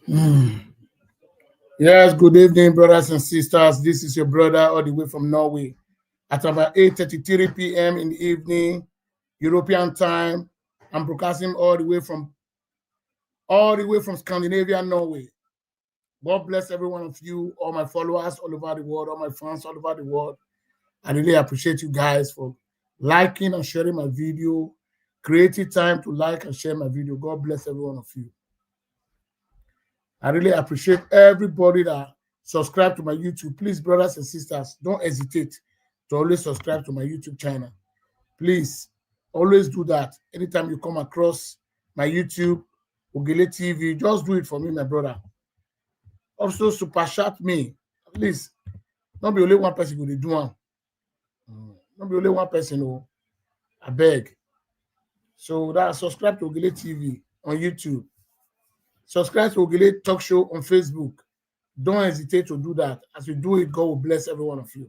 Yes, good evening, brothers and sisters. This is your brother all the way from Norway. At about 8:33 p.m. in the evening, European time, I'm broadcasting all the way from Scandinavia, Norway. God bless every one of you, all my followers all over the world, all my fans all over the world. I really appreciate you guys for liking and sharing my video, creating time to like and share my video. God bless every one of you. I really appreciate everybody that subscribe to my YouTube. Please, brothers and sisters, don't hesitate to always subscribe to my YouTube channel. Please, always do that. Anytime you come across my YouTube, Ogele TV, just do it for me, my brother. Also, super chat me. At least, not be only one person go dey do am. Not be only one person, oh, I beg. So that subscribe to Ogele TV on YouTube. Subscribe to Ogele Talk Show on Facebook. Don't hesitate to do that. As you do it, God will bless every one of you.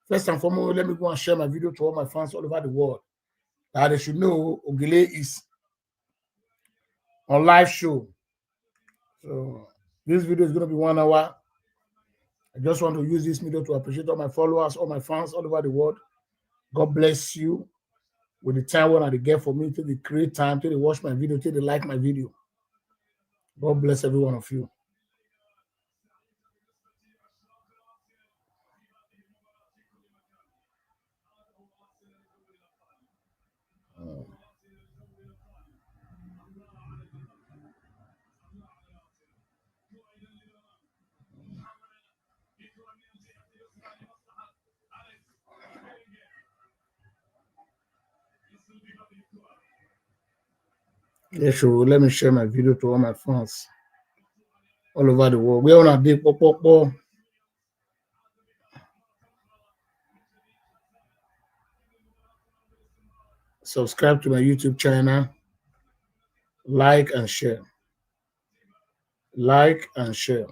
First and foremost, let me go and share my video to all my fans all over the world. That they should know Ogele is on live show. So this video is going to be 1 hour. I just want to use this video to appreciate all my followers, all my fans all over the world. God bless you with the time when they get for me, till they create time, till they watch my video, till they like my video. God bless every one of you. Yes, so let me share my video to all my fans all over the world. We're on a day, subscribe to my YouTube channel, like and share. Like and share.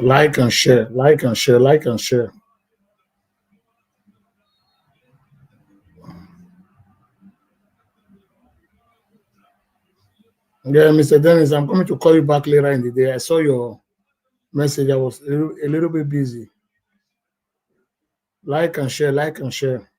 Like and share. Like and share. Like and share. Yeah, Mr. Dennis, I'm coming to call you back later in the day. I saw your message. I was a little bit busy. Like and share. Like and share.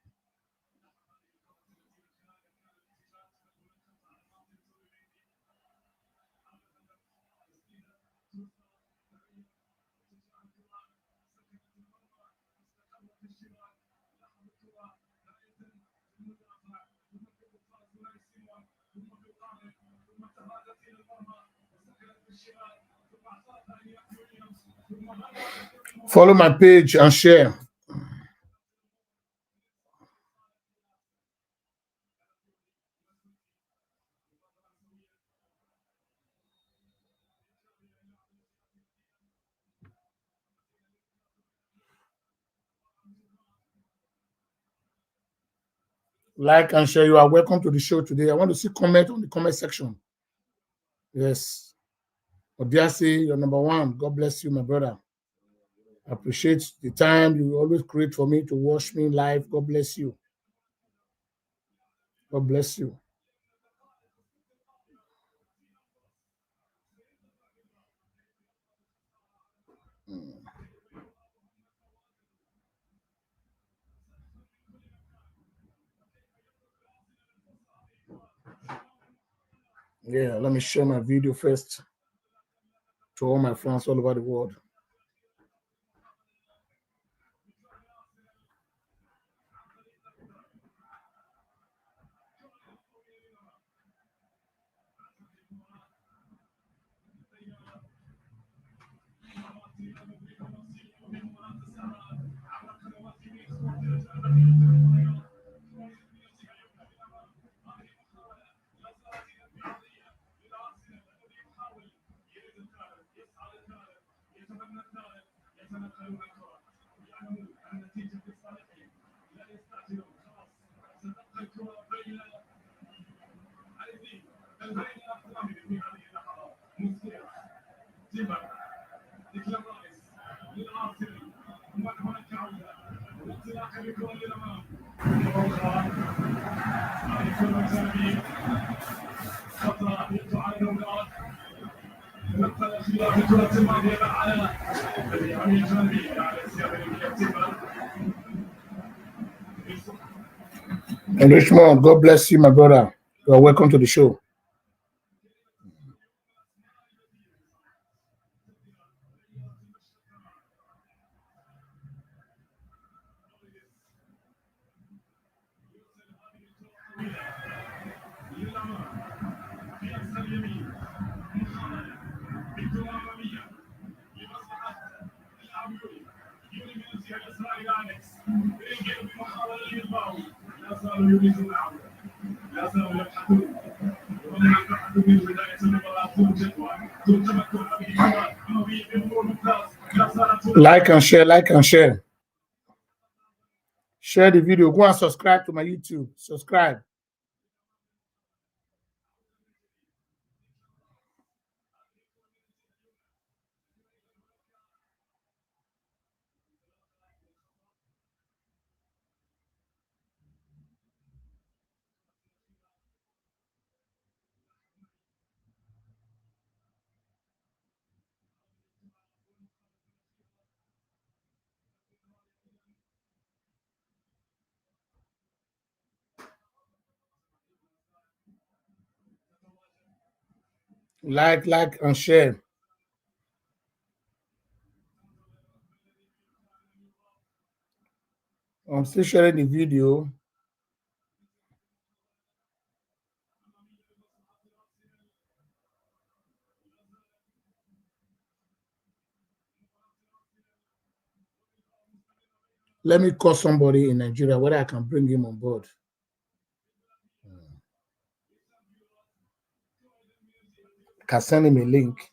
Follow my page and share. Like and share. You are welcome to the show today. I want to see comment on the comment section. Yes. Odiase, you're number one. God bless you, my brother. I appreciate the time you always create for me to watch me live. God bless you. God bless you. Yeah, let me share my video first to all my friends all over the world. And Richmond, God bless you, my brother. You are welcome to the show. Like and share, like and share. Share the video. Go and subscribe to my YouTube. Subscribe. Like and share. I'm still sharing the video. Let me call somebody in Nigeria whether I can bring him on board. Can send him a link.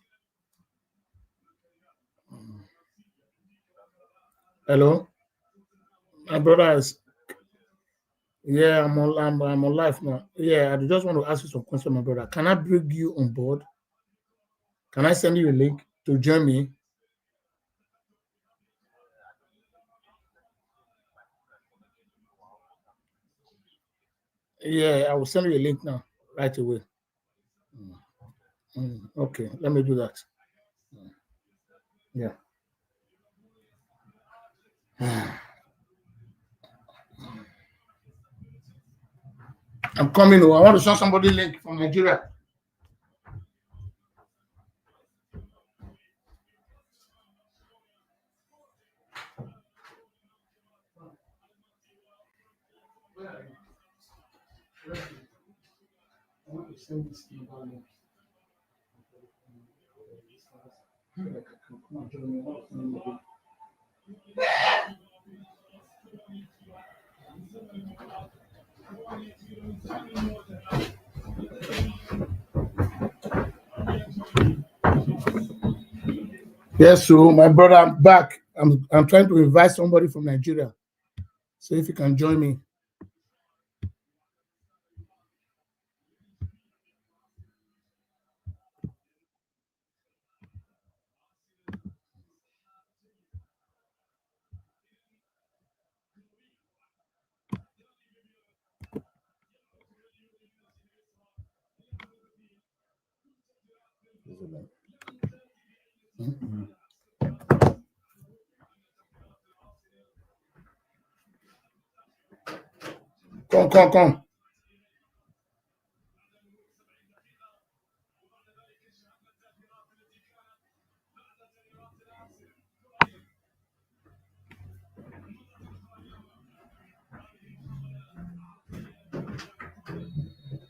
Hello, my brother is. Yeah, I'm on live now. Yeah, I just want to ask you some questions, my brother. Can I bring you on board? Can I send you a link to join me? Yeah, I will send you a link now, right away. Okay, let me do that. Yeah. I'm coming. I want to show somebody link from Nigeria. I want to send this link. Yes, so my brother, I'm back. I'm trying to invite somebody from Nigeria. So if you can join me. Come.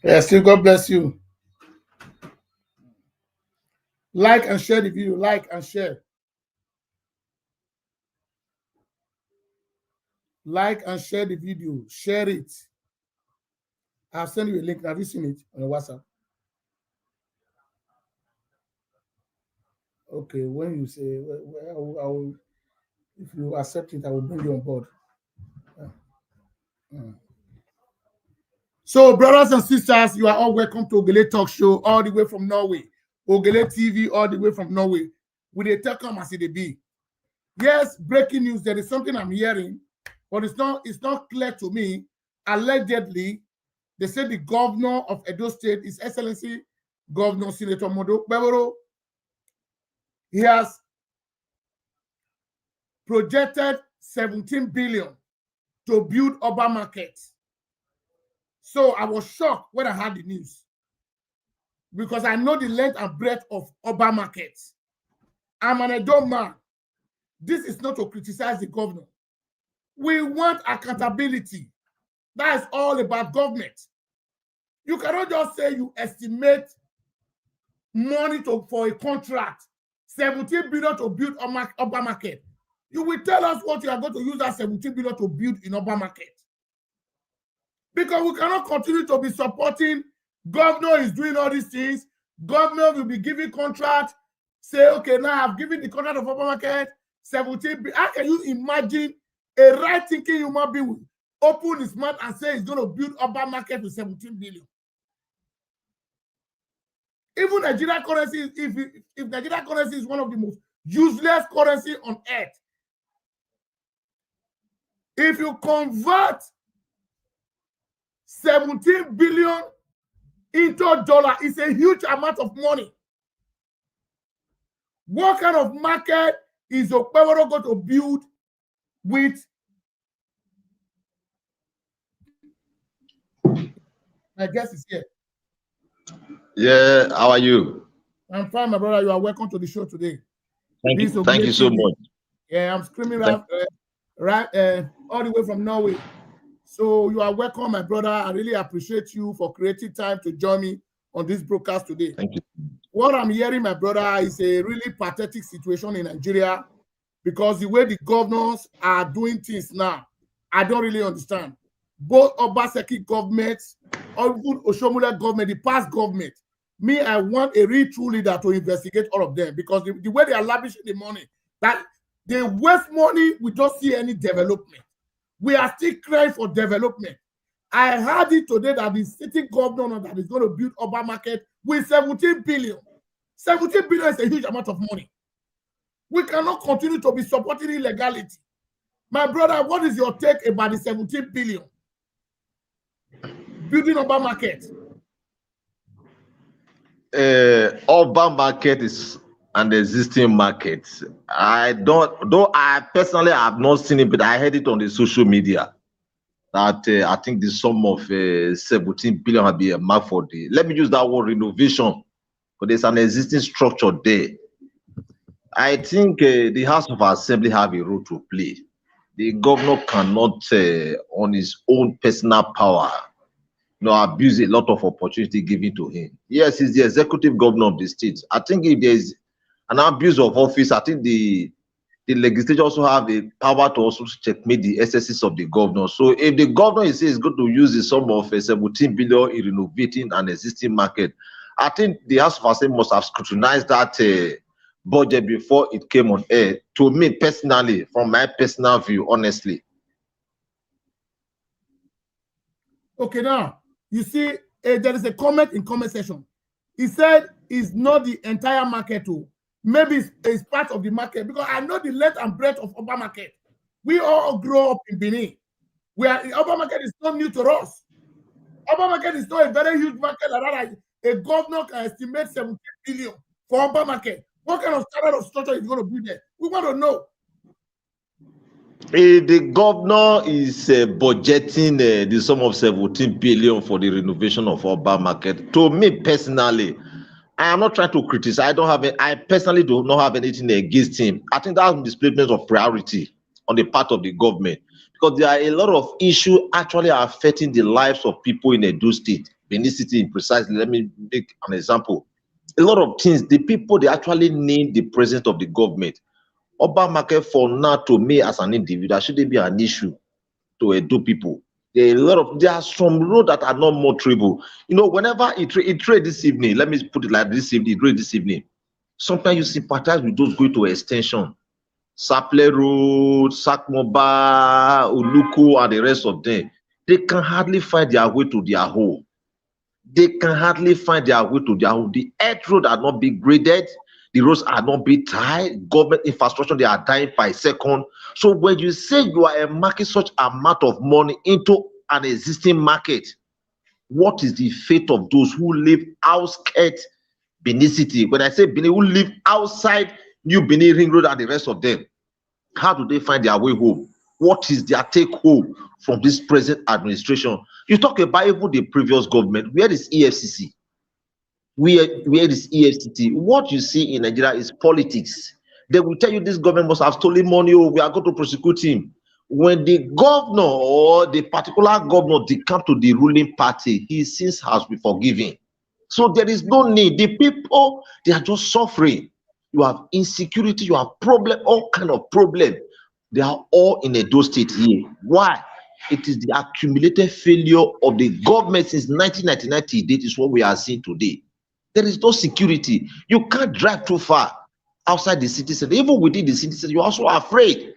Yes, God bless you. Like and share the video. Like and share. Like and share the video. Share it. I'll send you a link. Have you seen it on your WhatsApp? Okay, when you say, if you accept it, I will bring you on board. So, brothers and sisters, you are all welcome to Ogele Talk Show, all the way from Norway. Ogele TV, all the way from Norway. With a telecom as it be. Yes, breaking news. There is something I'm hearing, but it's not clear to me. Allegedly, they say the governor of Edo State, His Excellency Governor Senator Modo Bevero, he has projected 17 billion to build urban markets. So I was shocked when I heard the news, because I know the length and breadth of urban markets. I'm an Edo man. This is not to criticize the governor. We want accountability. That is all about government. You cannot just say you estimate money for a contract, 17 billion to build urban market. You will tell us what you are going to use that 17 billion to build in urban market. Because we cannot continue to be supporting governor is doing all these things. Governor will be giving contract, say, okay, now I've given the contract of urban market, 17 billion. How can you imagine a right-thinking human being will open his mouth and say he's going to build urban market with 17 billion? Even Nigerian currency, if Nigerian currency is one of the most useless currency on earth, if you convert 17 billion into dollar, it's a huge amount of money. What kind of market is Okpebholo going to build with? My guest is here. Yeah, how are you? I'm fine, my brother. You are welcome to the show today. Thank you so much. Yeah, I'm screaming all the way from Norway. So you are welcome, my brother. I really appreciate you for creating time to join me on this broadcast today. Thank you. What I'm hearing, my brother, is a really pathetic situation in Nigeria, because the way the governors are doing things now, I don't really understand. Both Obaseki governments, or even Oshomole government, the past government, me, I want a real true leader to investigate all of them, because the way they are lavishing the money, that they waste money, we don't see any development. We are still crying for development. I heard it today that the city governor that is going to build urban market with 17 billion. 17 billion is a huge amount of money. We cannot continue to be supporting illegality. My brother, what is your take about the 17 billion building urban market? Urban market is an existing market. I personally have not seen it, but I heard it on the social media that I think the sum of 17 billion will be a mark for the, let me use that word, renovation, but there's an existing structure there. I think the House of Assembly have a role to play. The governor cannot, on his own personal power, abuse a lot of opportunity given to him. Yes, he's the executive governor of the state. I think if there's an abuse of office, I think the legislature also have the power to also checkmate the excesses of the governor. So if the governor is going to use the sum of 17 billion in renovating an existing market, I think the House of Assembly must have scrutinized that budget before it came on air. To me personally, from my personal view, honestly. Okay, now you see there is a comment in comment section. He said it's not the entire market too. Maybe it's part of the market, because I know the length and breadth of urban market. We all grow up in Benin. Urban market is not new to us. Urban market is not a very huge market like that. A governor can estimate 17 billion for urban market. What kind of standard of structure is going to be there? We want to know. If the governor is budgeting the sum of 17 billion for the renovation of urban market, to me personally, I am not trying to criticize. I personally do not have anything against him. I think that's a displacement of priority on the part of the government, because there are a lot of issues actually affecting the lives of people in Edo State, Benin City precisely. Let me make an example. A lot of things, the people, they actually need the presence of the government. Urban market, for now, to me as an individual, shouldn't be an issue to Edo people. There are some roads that are not motorable. Whenever it trade this evening, let me put it like this evening, sometimes you sympathize with those going to extension, Saple Road, Sakmoba, Uluku, and the rest of them. They can hardly find their way to their home. The earth road are not being graded. The roads are not being tied. Government infrastructure, they are dying by second. So when you say you are marking such amount of money into an existing market, what is the fate of those who live outskirts Benin City? When I say Benin, who live outside New Benin Ring Road and the rest of them, how do they find their way home? What is their take home from this present administration? You talk about even the previous government. Where is EFCC? Where is EFCC? What you see in Nigeria is politics. They will tell you this government must have stolen money, or we are going to prosecute him. When the governor or the particular governor decamp to the ruling party, his sins has been forgiven. So there is no need. The people, they are just suffering. You have insecurity, you have problem, all kind of problem. They are all in Edo State here. Why? It is the accumulated failure of the government since 1999. That is what we are seeing today. There is no security. You can't drive too far outside the city center. Even within the city center, you're also afraid.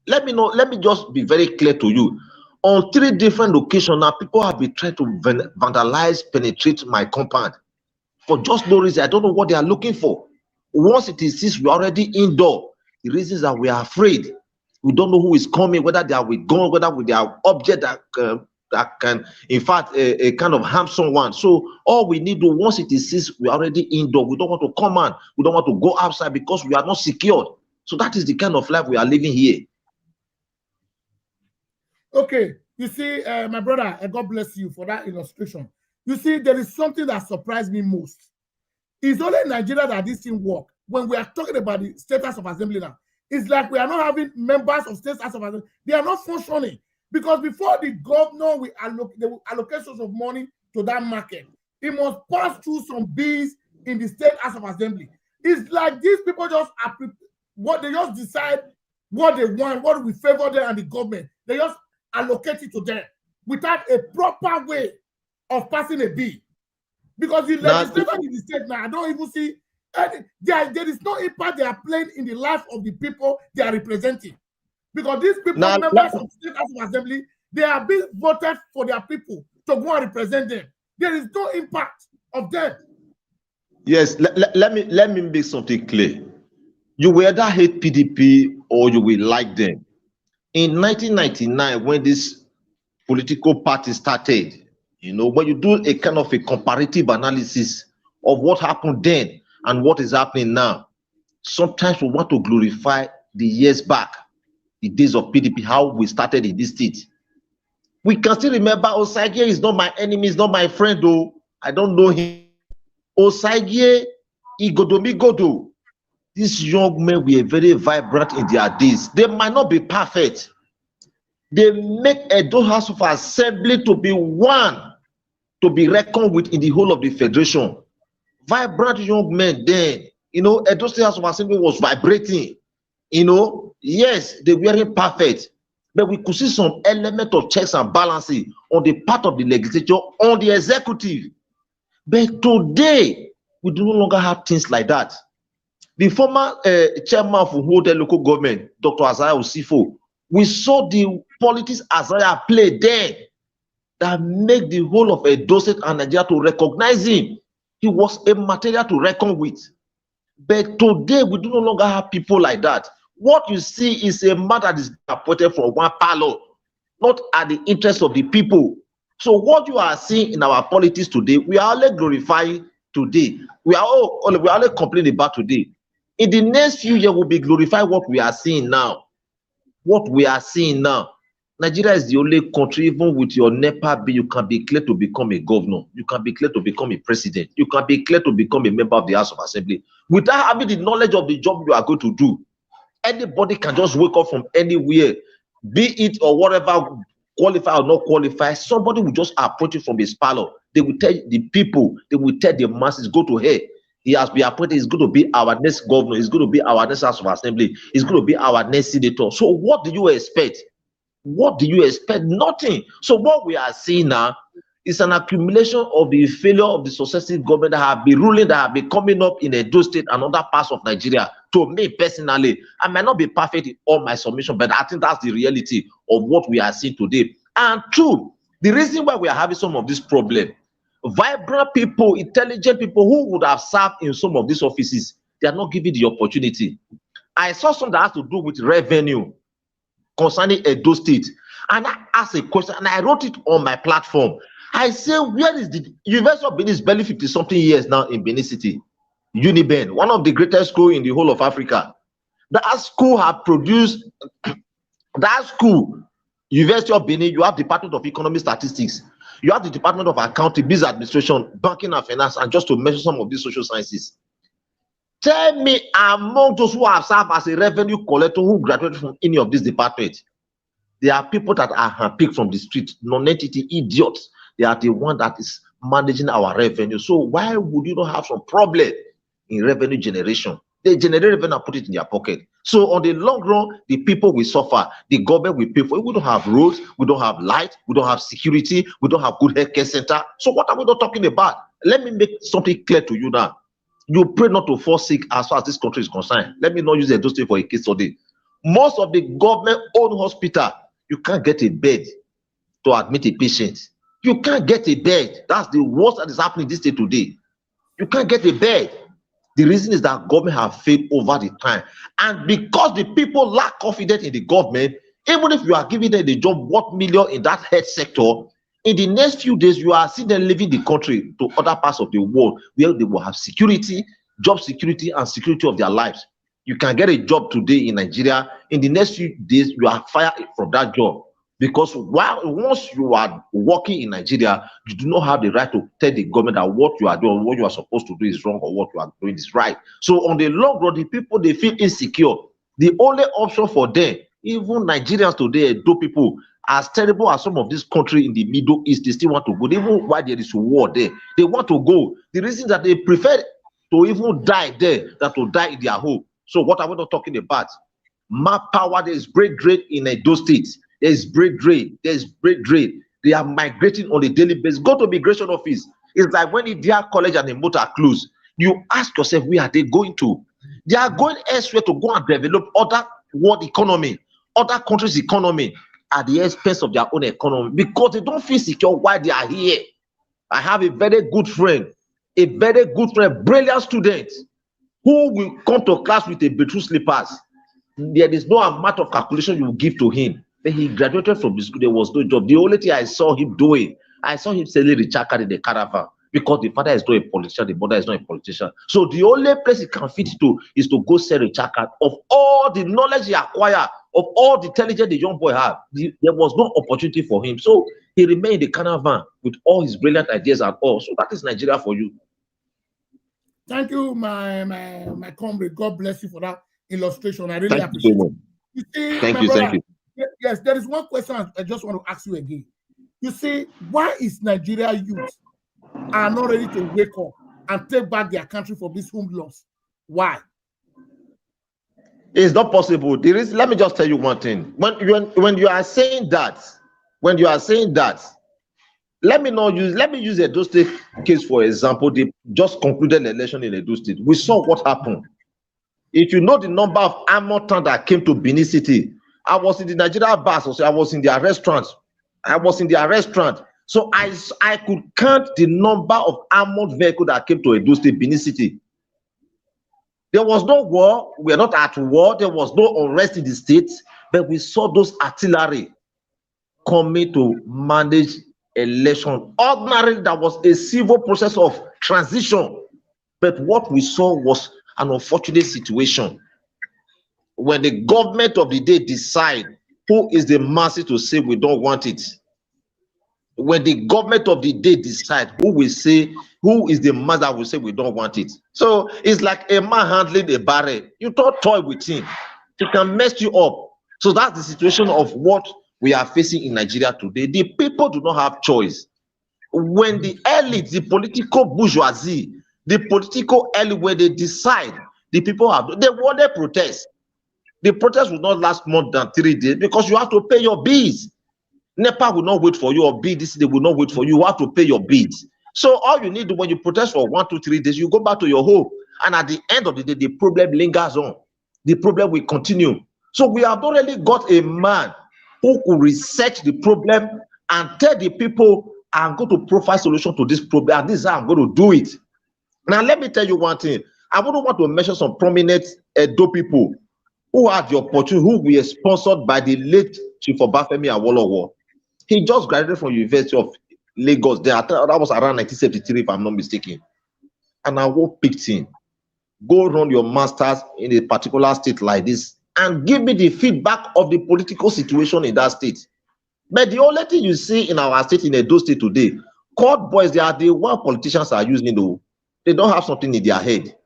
Let me just be very clear to you. On 3 different locations now, people have been trying to vandalize, penetrate my compound for just no reason. I don't know what they are looking for. Once it is since we're already indoor, the reasons that we are afraid. We don't know who is coming, whether they are with gun, whether with their object that can, in fact, a kind of harm someone. So all we need to, once it is since we're already indoor, we don't want to come out, we don't want to go outside because we are not secured. So that is the kind of life we are living here. Okay, you see, my brother, God bless you for that illustration. You see, there is something that surprised me most. It's only in Nigeria that this thing works. When we are talking about the status of assembly now, it's like we are not having members of state house of assembly. They are not functioning because before the governor will allocate source of money to that market, it must pass through some bills in the state house of assembly. It's like these people just what they just decide what they want, what will favor them and the government. They just allocate it to them without a proper way of passing a bill. Because the legislature in the state now, I don't even see there is no impact they are playing in the life of the people they are representing. Because these people, members of state house of assembly, they are being voted for their people to go and represent them. There is no impact of them. Yes, let me make something clear. You will either hate PDP or you will like them. In 1999, when this political party started, when you do a kind of a comparative analysis of what happened then and what is happening now, sometimes we want to glorify the years back, the days of PDP, how we started in this state. We can still remember Osagie is not my enemy, is not my friend, though. I don't know him. Osagie Igodomigodo. These young men were very vibrant in their days. They might not be perfect. They make Edo House of Assembly to be one, to be reckoned with in the whole of the federation. Vibrant young men then, Edo State House of Assembly was vibrating. Yes, they weren't perfect, but we could see some element of checks and balances on the part of the legislature, on the executive. But today, we do no longer have things like that. The former chairman of Uhude local government, Dr. Isaiah Osifo, we saw the politics Isaiah play there that make the whole of Edo State and Nigeria to recognize him. He was a material to reckon with. But today, we do no longer have people like that. What you see is a man that is appointed from one parlor, not at the interest of the people. So what you are seeing in our politics today, we are only glorifying today. We are only complaining about today. In the next few years, we'll be glorifying what we are seeing now. What we are seeing now. Nigeria is the only country, even with your NEPA bill, you can be cleared to become a governor. You can be cleared to become a president. You can be cleared to become a member of the House of Assembly. Without having the knowledge of the job you are going to do. Anybody can just wake up from anywhere, be it or whatever, qualify or not qualify. Somebody will just approach you from his parlor. They will tell the people, they will tell the masses, go to hell. He has been appointed, he's going to be our next governor, he's going to be our next House of Assembly, he's going to be our next senator. So what do you expect? What do you expect? Nothing. So what we are seeing now is an accumulation of the failure of the successive government that have been ruling, that have been coming up in Edo State and other parts of Nigeria. To me personally, I might not be perfect in all my submission, but I think that's the reality of what we are seeing today. And two, the reason why we are having some of this problem, vibrant people, intelligent people who would have served in some of these offices, They are not giving the opportunity. I saw something that has to do with revenue concerning Edo State, and I asked a question, and I wrote it on my platform. I say, where is the University of Benin? Is barely 50-something years now in Benin City. Uniben, one of the greatest schools in the whole of Africa. That school have produced, that school, University of Benin, you have Department of Economic Statistics, you have the Department of Accounting, Business Administration, Banking and Finance, and just to mention some of these social sciences. Tell me, among those who have served as a revenue collector who graduated from any of these departments, there are people that are handpicked from the street, non-entity idiots. They are the one that is managing our revenue. So why would you not have some problem in revenue generation? They generate revenue and put it in their pocket. So on the long run, the people will suffer. The government will pay for it. We don't have roads, we don't have light, we don't have security, we don't have good healthcare center. So what are we not talking about? Let me make something clear to you now. You pray not to fall sick as far as this country is concerned. Let me not use Edo State for a case study. Most of the government-owned hospital, you can't get a bed to admit a patient. You can't get a bed. That's the worst that is happening in this state today. You can't get a bed. The reason is that government have failed over the time. And because the people lack confidence in the government, even if you are giving them the job, what million in that health sector, in the next few days, you are seeing them leaving the country to other parts of the world where they will have security, job security, and security of their lives. You can get a job today in Nigeria. In the next few days, you are fired from that job. Because once you are working in Nigeria, you do not have the right to tell the government that what you are doing, what you are supposed to do is wrong, or what you are doing is right. So on the long run, the people, they feel insecure. The only option for them, even Nigerians today, Edo people, as terrible as some of this country in the Middle East, they still want to go. Even while there is a war there, they want to go. The reason that they prefer to even die there than to die in their home. So what are we not talking about? Manpower, there is great grade in Edo State. There is great grade. There is great grade. They are migrating on a daily basis. Go to migration office. It's like when India College and the motor close. You ask yourself, where are they going to? They are going elsewhere to go and develop other world economy, other countries' economy at the expense of their own economy because they don't feel secure while they are here. I have a very good friend, brilliant student who will come to class with a beetroot slippers. There is no amount of calculation you will give to him. Then he graduated from the school, there was no job. The only thing I saw him doing, I saw him selling recharge card in the caravan because the father is not a politician, the mother is not a politician. So the only place he can fit to is to go sell recharge card. Of all the knowledge he acquired, of all the intelligence the young boy had, there was no opportunity for him. So he remained in the caravan with all his brilliant ideas and all. So that is Nigeria for you. Thank you, my comrade. God bless you for that illustration. I really appreciate it. You see, thank you. Yes, there is one question I just want to ask you again. You see, why is Nigeria youth are not ready to wake up and take back their country for this home loss? Why? It's not possible. Let me just tell you one thing. When you are saying that, let me use Edo State case for example. They just concluded the election in Edo State. We saw what happened. If you know the number of armored tanks that came to Benin City, I was in the Nigeria bus, so I was in their restaurant. So I could count the number of armored vehicles that came to Edo State, Benin City. There was no war. We are not at war. There was no unrest in the state, but we saw those artillery coming to manage election. Ordinarily, that was a civil process of transition. But what we saw was an unfortunate situation. When the government of the day decide who is the masses to say we don't want it. When the government of the day decide who is the mass that will say we don't want it. So it's like a man handling a barrel. You don't toy with him. He can mess you up. So that's the situation of what we are facing in Nigeria today. The people do not have choice. When the elite, the political bourgeoisie, the political elite, when they decide, the people they want to protest. The protest will not last more than 3 days because you have to pay your bills. NEPA will not wait for you, or BDC, they will not wait for you. You have to pay your bills. So all you need when you protest for 1, 2, 3 days, you go back to your home. And at the end of the day, the problem lingers on. The problem will continue. So we have already got a man who could research the problem and tell the people, I'm going to provide solution to this problem. And this is how I'm going to do it. Now, let me tell you one thing. I wouldn't want to mention some prominent Edo people who had the opportunity, who were sponsored by the late Chief Obafemi Awolowo. He just graduated from University of Lagos. That was around 1973, if I'm not mistaken. And I will pick him. Go run your masters in a particular state like this and give me the feedback of the political situation in that state. But the only thing you see in our state, in Edo State today, court boys, they are the one politicians are using, though. They don't have something in their head.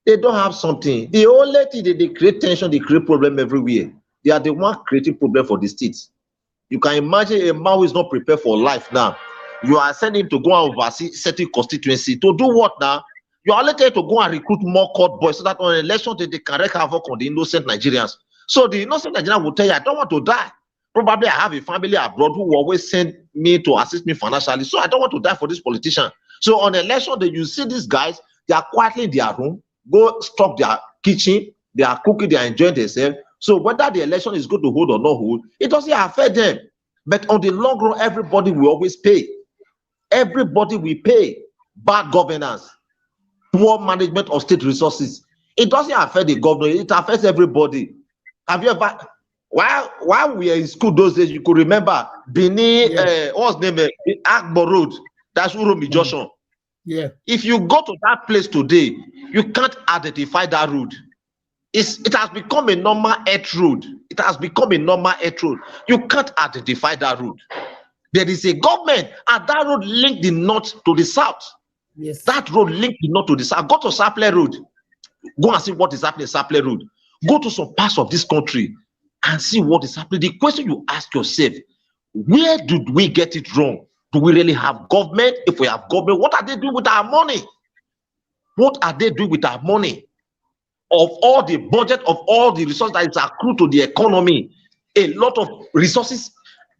They don't have something. The only thing they create tension, they create problem everywhere. They are the one creating problem for the states. You can imagine a man who is not prepared for life now. You are sending him to go and oversee certain constituency. To do what now? You are later to go and recruit more court boys so that on election day they can wreak havoc on the innocent Nigerians. So the innocent Nigerian will tell you, I don't want to die. Probably I have a family abroad who will always send me to assist me financially. So I don't want to die for this politician. So on election day, you see these guys, they are quietly in their room, go stock their kitchen, they are cooking, they are enjoying themselves. So whether the election is going to hold or not hold, it doesn't affect them. But on the long run, everybody will always pay. Everybody will pay. Bad governance, poor management of state resources. It doesn't affect the governor, it affects everybody. Have you ever, while we were in school those days, you could remember Benin, Yes. what's the name? Agbo Road, that's Uromi Junction. Yeah. If you go to that place today, you can't identify that road. It has become a normal earth road. It has become a normal earth road. You can't identify that road. There is a government, and that road linked the north to the south. Yes. That road linked the north to the south. Go to Saple Road. Go and see what is happening in Saple Road. Go to some parts of this country and see what is happening. The question you ask yourself, where did we get it wrong? Do we really have government? If we have government, what are they doing with our money? What are they doing with our money? Of all the budget, of all the resources that is accrued to the economy, a lot of resources,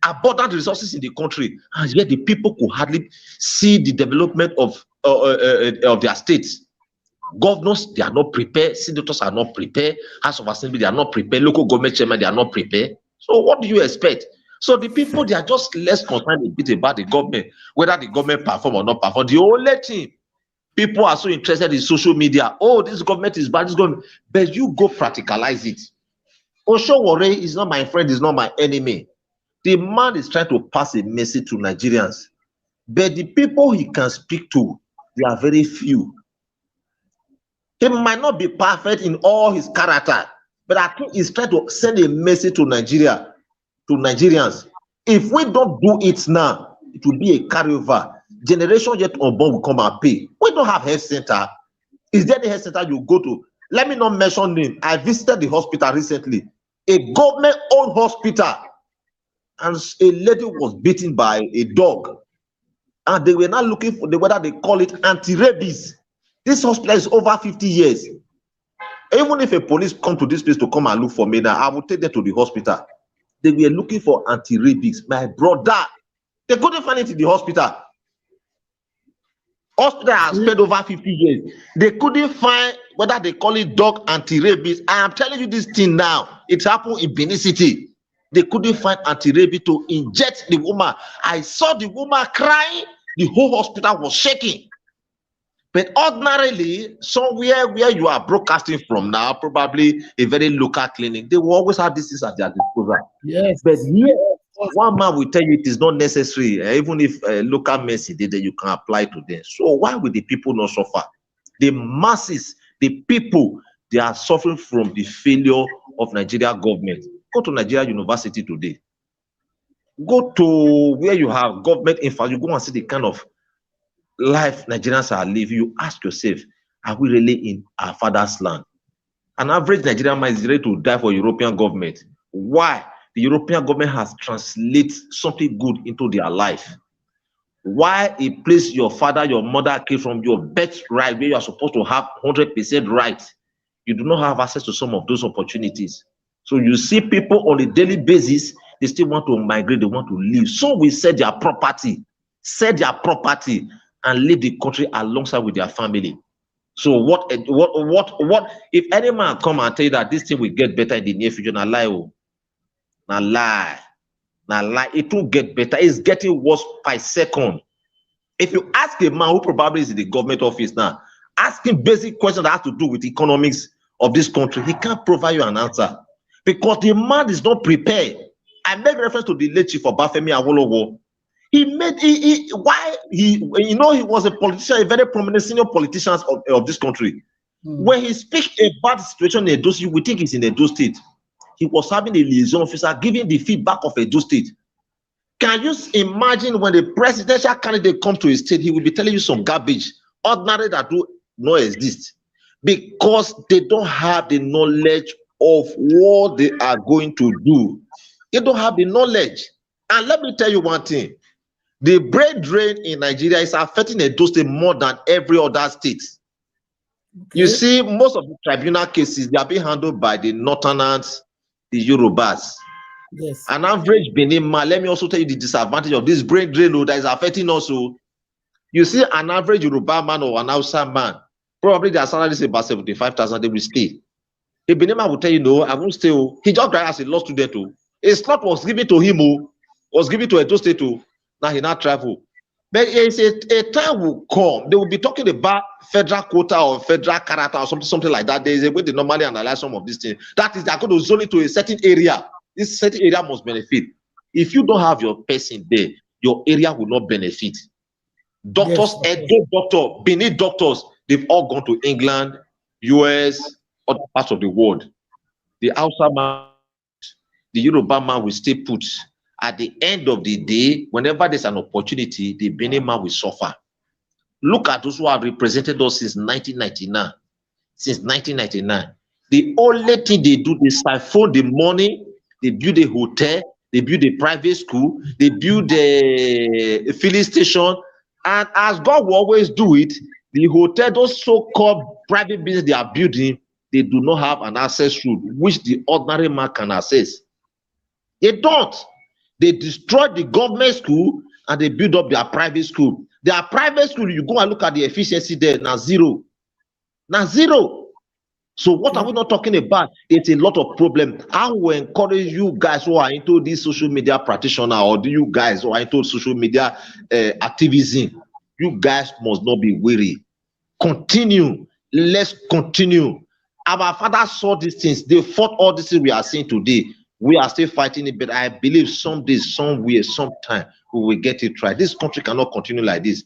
abundant resources in the country, and yet the people could hardly see the development of their states. Governors, they are not prepared. Senators are not prepared. House of Assembly, they are not prepared. Local government chairman, they are not prepared. So what do you expect? So the people, they are just less concerned a bit about the government, whether the government perform or not perform. The only thing, people are so interested in social media. Oh, this government is bad, this government. But you go practicalize it. Oshowore is not my friend, is not my enemy. The man is trying to pass a message to Nigerians. But the people he can speak to, they are very few. He might not be perfect in all his character, but I think he's trying to send a message to Nigeria, to Nigerians. If we don't do it now, it will be a carryover. Generation yet unborn will come and pay. We don't have health center. Is there any health center you go to? Let me not mention name. I visited the hospital recently, a government-owned hospital, and a lady was beaten by a dog, and they were not looking for whether they call it anti-rabies. This hospital is over 50 years. Even if a police come to this place to come and look for me now, I will take them to the hospital. They were looking for anti-rabies. My brother, they couldn't find it in the hospital. Hospital has spent over 50 years. They couldn't find whether they call it dog anti-rabies. I am telling you this thing now. It happened in Benin City. They couldn't find anti-rabies to inject the woman. I saw the woman crying. The whole hospital was shaking. But ordinarily, somewhere where you are broadcasting from now, probably a very local clinic, they will always have this at their disposal. Yes. But here, one man will tell you it is not necessary. Even if local mercy did, you can apply to them. So why will the people not suffer? The masses, the people, they are suffering from the failure of Nigeria government. Go to Nigeria University today. Go to where you have government infrastructure. You go and see the kind of life Nigerians are living. You ask yourself, are we really in our father's land? An average Nigerian man is ready to die for European government. Why? The European government has translated something good into their life. Why a place your father, your mother came from, your birthright, where you are supposed to have 100% right, you do not have access to some of those opportunities. So you see people on a daily basis, they still want to migrate, they want to leave. So we sell their property, and leave the country alongside with their family. So what if any man come and tell you that this thing will get better in the near future? Now lie, oh. Now lie. It will get better. It's getting worse by second. If you ask a man who probably is in the government office now, Asking basic questions that have to do with economics of this country, he can't provide you an answer because the man is not prepared. I make reference to the late Chief Obafemi Awolowo. He was a politician, a very prominent senior politician of this country. When he speaks about the situation in Edo State, we think he's in Edo State. He was having a liaison officer giving the feedback of Edo State. Can you imagine when the presidential candidate comes to a state, he will be telling you some garbage, ordinary that do not exist, because they don't have the knowledge of what they are going to do. They don't have the knowledge. And let me tell you one thing. The brain drain in Nigeria is affecting Edo State more than every other state. Okay. You see, most of the tribunal cases, they are being handled by the Northerners, the Yorubas. Yes. An average Benin man, let me also tell you the disadvantage of this brain drain that is affecting also. You see, an average Yoruba man or an Hausa man, probably their salary is about 75,000, they will stay. A Benin man will tell you, no, I won't stay. He just died as a law student. A slot was given to him, was given to Edo State. Now he not travel. But a time will come, they will be talking about federal quota or federal character or something like that. There is a way they normally analyze some of these things. That is, they're going to zone it to a certain area. This certain area must benefit. If you don't have your person there, your area will not benefit. Doctors, yes, Edo doctor, Benin doctors, they've all gone to England, US, other parts of the world. The Hausa man, the Yoruba man will stay put. At the end of the day, whenever there's an opportunity, the Benin man will suffer. Look at those who have represented us since 1999. Since 1999. The only thing they do, they siphon the money, they build a hotel, they build a private school, they build a filling station, and as God will always do it, the hotel, those so-called private business they are building, they do not have an access route, which the ordinary man can access. They don't. They destroy the government school and they build up their private school. Their private school, you go and look at the efficiency there, now zero. Now zero. So what are we not talking about? It's a lot of problem. I will encourage you guys who are into this social media practitioner, or do you guys who are into social media activism, you guys must not be weary. Continue. Let's continue. Our fathers saw these things. They fought all these things we are seeing today. We are still fighting it, but I believe someday, somewhere, sometime, we will get it right. This country cannot continue like this.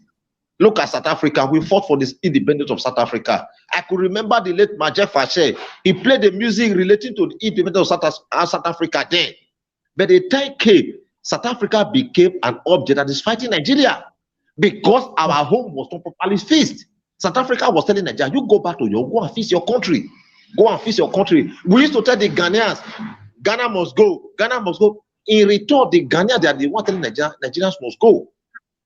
Look at South Africa. We fought for this independence of South Africa. I could remember the late Major Fache. He played the music relating to the independence of South Africa then. But the time came, South Africa became an object that is fighting Nigeria because our home was not properly fixed. South Africa was telling Nigeria, you go back to go and fix your country. Go and fix your country. We used to tell the Ghanaians, Ghana must go. Ghana must go. In return, the Ghanaians, they are the one telling Nigerians must go.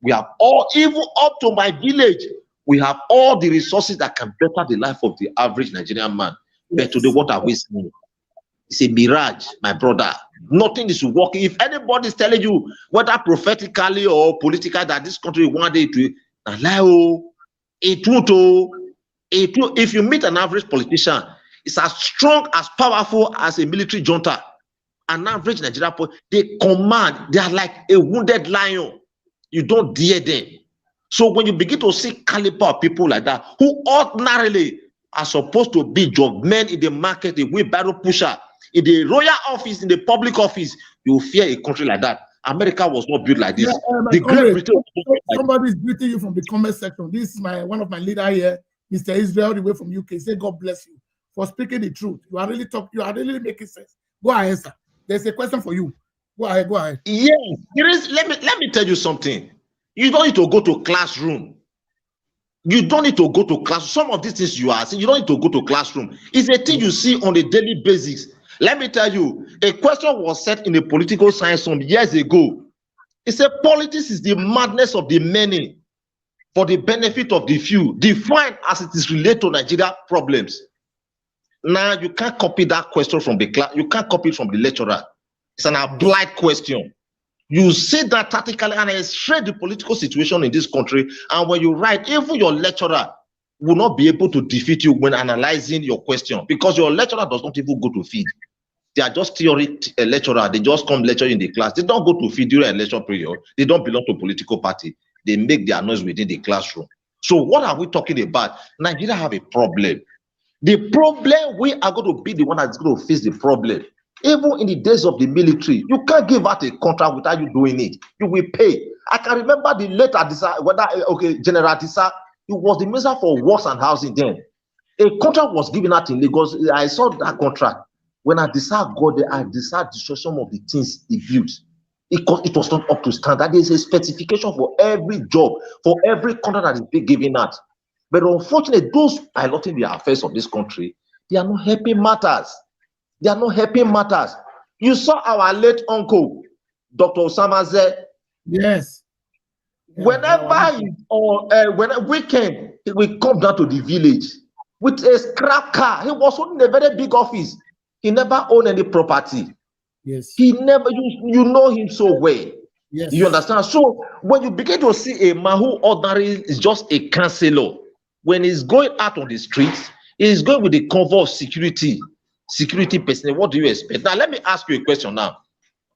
We have all, even up to my village, we have all the resources that can better the life of the average Nigerian man. But today, what are we seeing? It's a mirage, my brother. Nothing is working. If anybody is telling you, whether prophetically or politically, that this country one day to lie, it won't. If you meet an average politician, it's as strong, as powerful as a military junta. An average Nigerian, they command. They are like a wounded lion. You don't dare them. So when you begin to see caliber of people like that, who ordinarily are supposed to be job men in the market, the wheelbarrow pusher, in the royal office, in the public office, you fear a country like that. America was not built like this. Yeah, the Great Britain. Somebody is greeting you from the comment section. This is one of my leader here, Mr. Israel, the way from UK. Say God bless you for speaking the truth. You are really talking. You are really making sense. Go ahead, sir. There's a question for you. Go ahead. Go ahead. Yes, there is. Let me tell you something. You don't need to go to classroom. You don't need to go to class. Some of these things you are seeing, you don't need to go to classroom. It's a thing you see on a daily basis. Let me tell you, a question was set in a political science some years ago. It said politics is the madness of the many for the benefit of the few, defined as it is related to Nigeria problems. Now, you can't copy that question from the class. You can't copy it from the lecturer. It's an applied question. You see that tactically and illustrate the political situation in this country. And when you write, even your lecturer will not be able to defeat you when analyzing your question, because your lecturer does not even go to feed. They are just theory lecturer. They just come lecture in the class. They don't go to feed during a lecture period. They don't belong to a political party. They make their noise within the classroom. So what are we talking about? Nigeria have a problem. The problem, we are going to be the one that's going to face the problem. Even in the days of the military, you can't give out a contract without you doing it. You will pay. I can remember the late Adisa, General Adisa, he was the minister for works and housing then. A contract was given out in Lagos. I saw that contract. When Adisa got there, Adisa destroyed some of the things he built. It was not up to standard. There is a specification for every job, for every contract that is being given out. But unfortunately, those piloting the affairs of this country, they are not helping matters. They are not helping matters. You saw our late uncle, Dr. Osama Zeh. Yes. Yeah, Whenever when a weekend, he will come down to the village with a scrap car. He was owning a very big office. He never owned any property. Yes. He never, you know him so well. Yes. You understand? So when you begin to see a man who ordinarily is just a counselor, when he's going out on the streets, he's going with the cover of security personnel. What do you expect? Now, let me ask you a question now.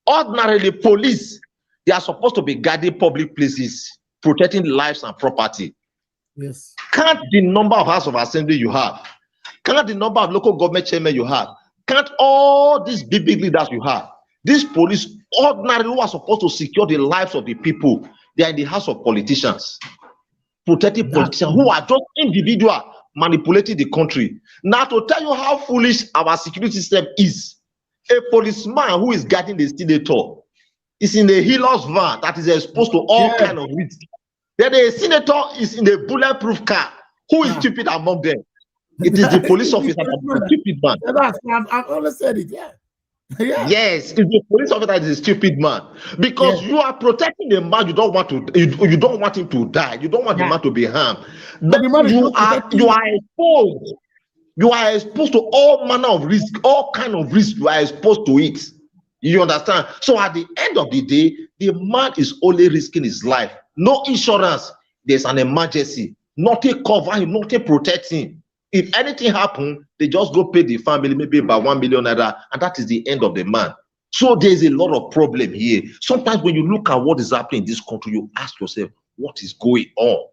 Ordinarily, police, they are supposed to be guarding public places, protecting lives and property. Yes. Count the number of House of Assembly you have. Count the number of local government chairmen you have. Count all these big leaders you have. These police, ordinarily, who are supposed to secure the lives of the people, they are in the house of politicians, protecting politicians who are just individual manipulating the country. Now, to tell you how foolish our security system is, a policeman who is guarding the senator is in a healer's van that is exposed to all kind of risk. Then a senator is in a bulletproof car. Who is stupid among them? It is the police officer that is a stupid man. I've always said it, yeah. Yeah. Yes, it's the police officer that is a stupid man. Because you are protecting the man, you don't want to, you don't want him to die, you don't want the man to be harmed. But you are exposed. You are exposed to all manner of risk, all kind of risk, you are exposed to it. You understand? So at the end of the day, the man is only risking his life. No insurance. There's an emergency. Nothing cover him, nothing protect him. If anything happens, they just go pay the family maybe about 1 million naira, and that is the end of the man. So there's a lot of problem here. Sometimes when you look at what is happening in this country, you ask yourself, what is going on?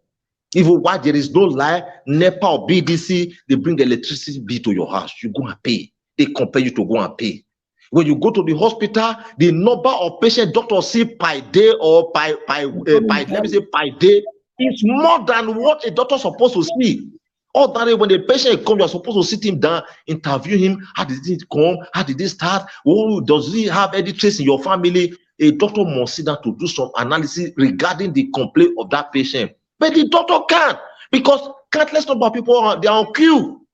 Even while there is no lie, NEPA or BDC, they bring the electricity bill to your house. You go and pay. They compel you to go and pay. When you go to the hospital, the number of patients doctors see per day or per day is more than what a doctor is supposed to see. Ordinarily, when the patient comes, you're supposed to sit him down, interview him. How did it come? How did it start? Oh, does he have any trace in your family? A doctor must sit down to do some analysis regarding the complaint of that patient. But the doctor can't, because countless number of people are on queue.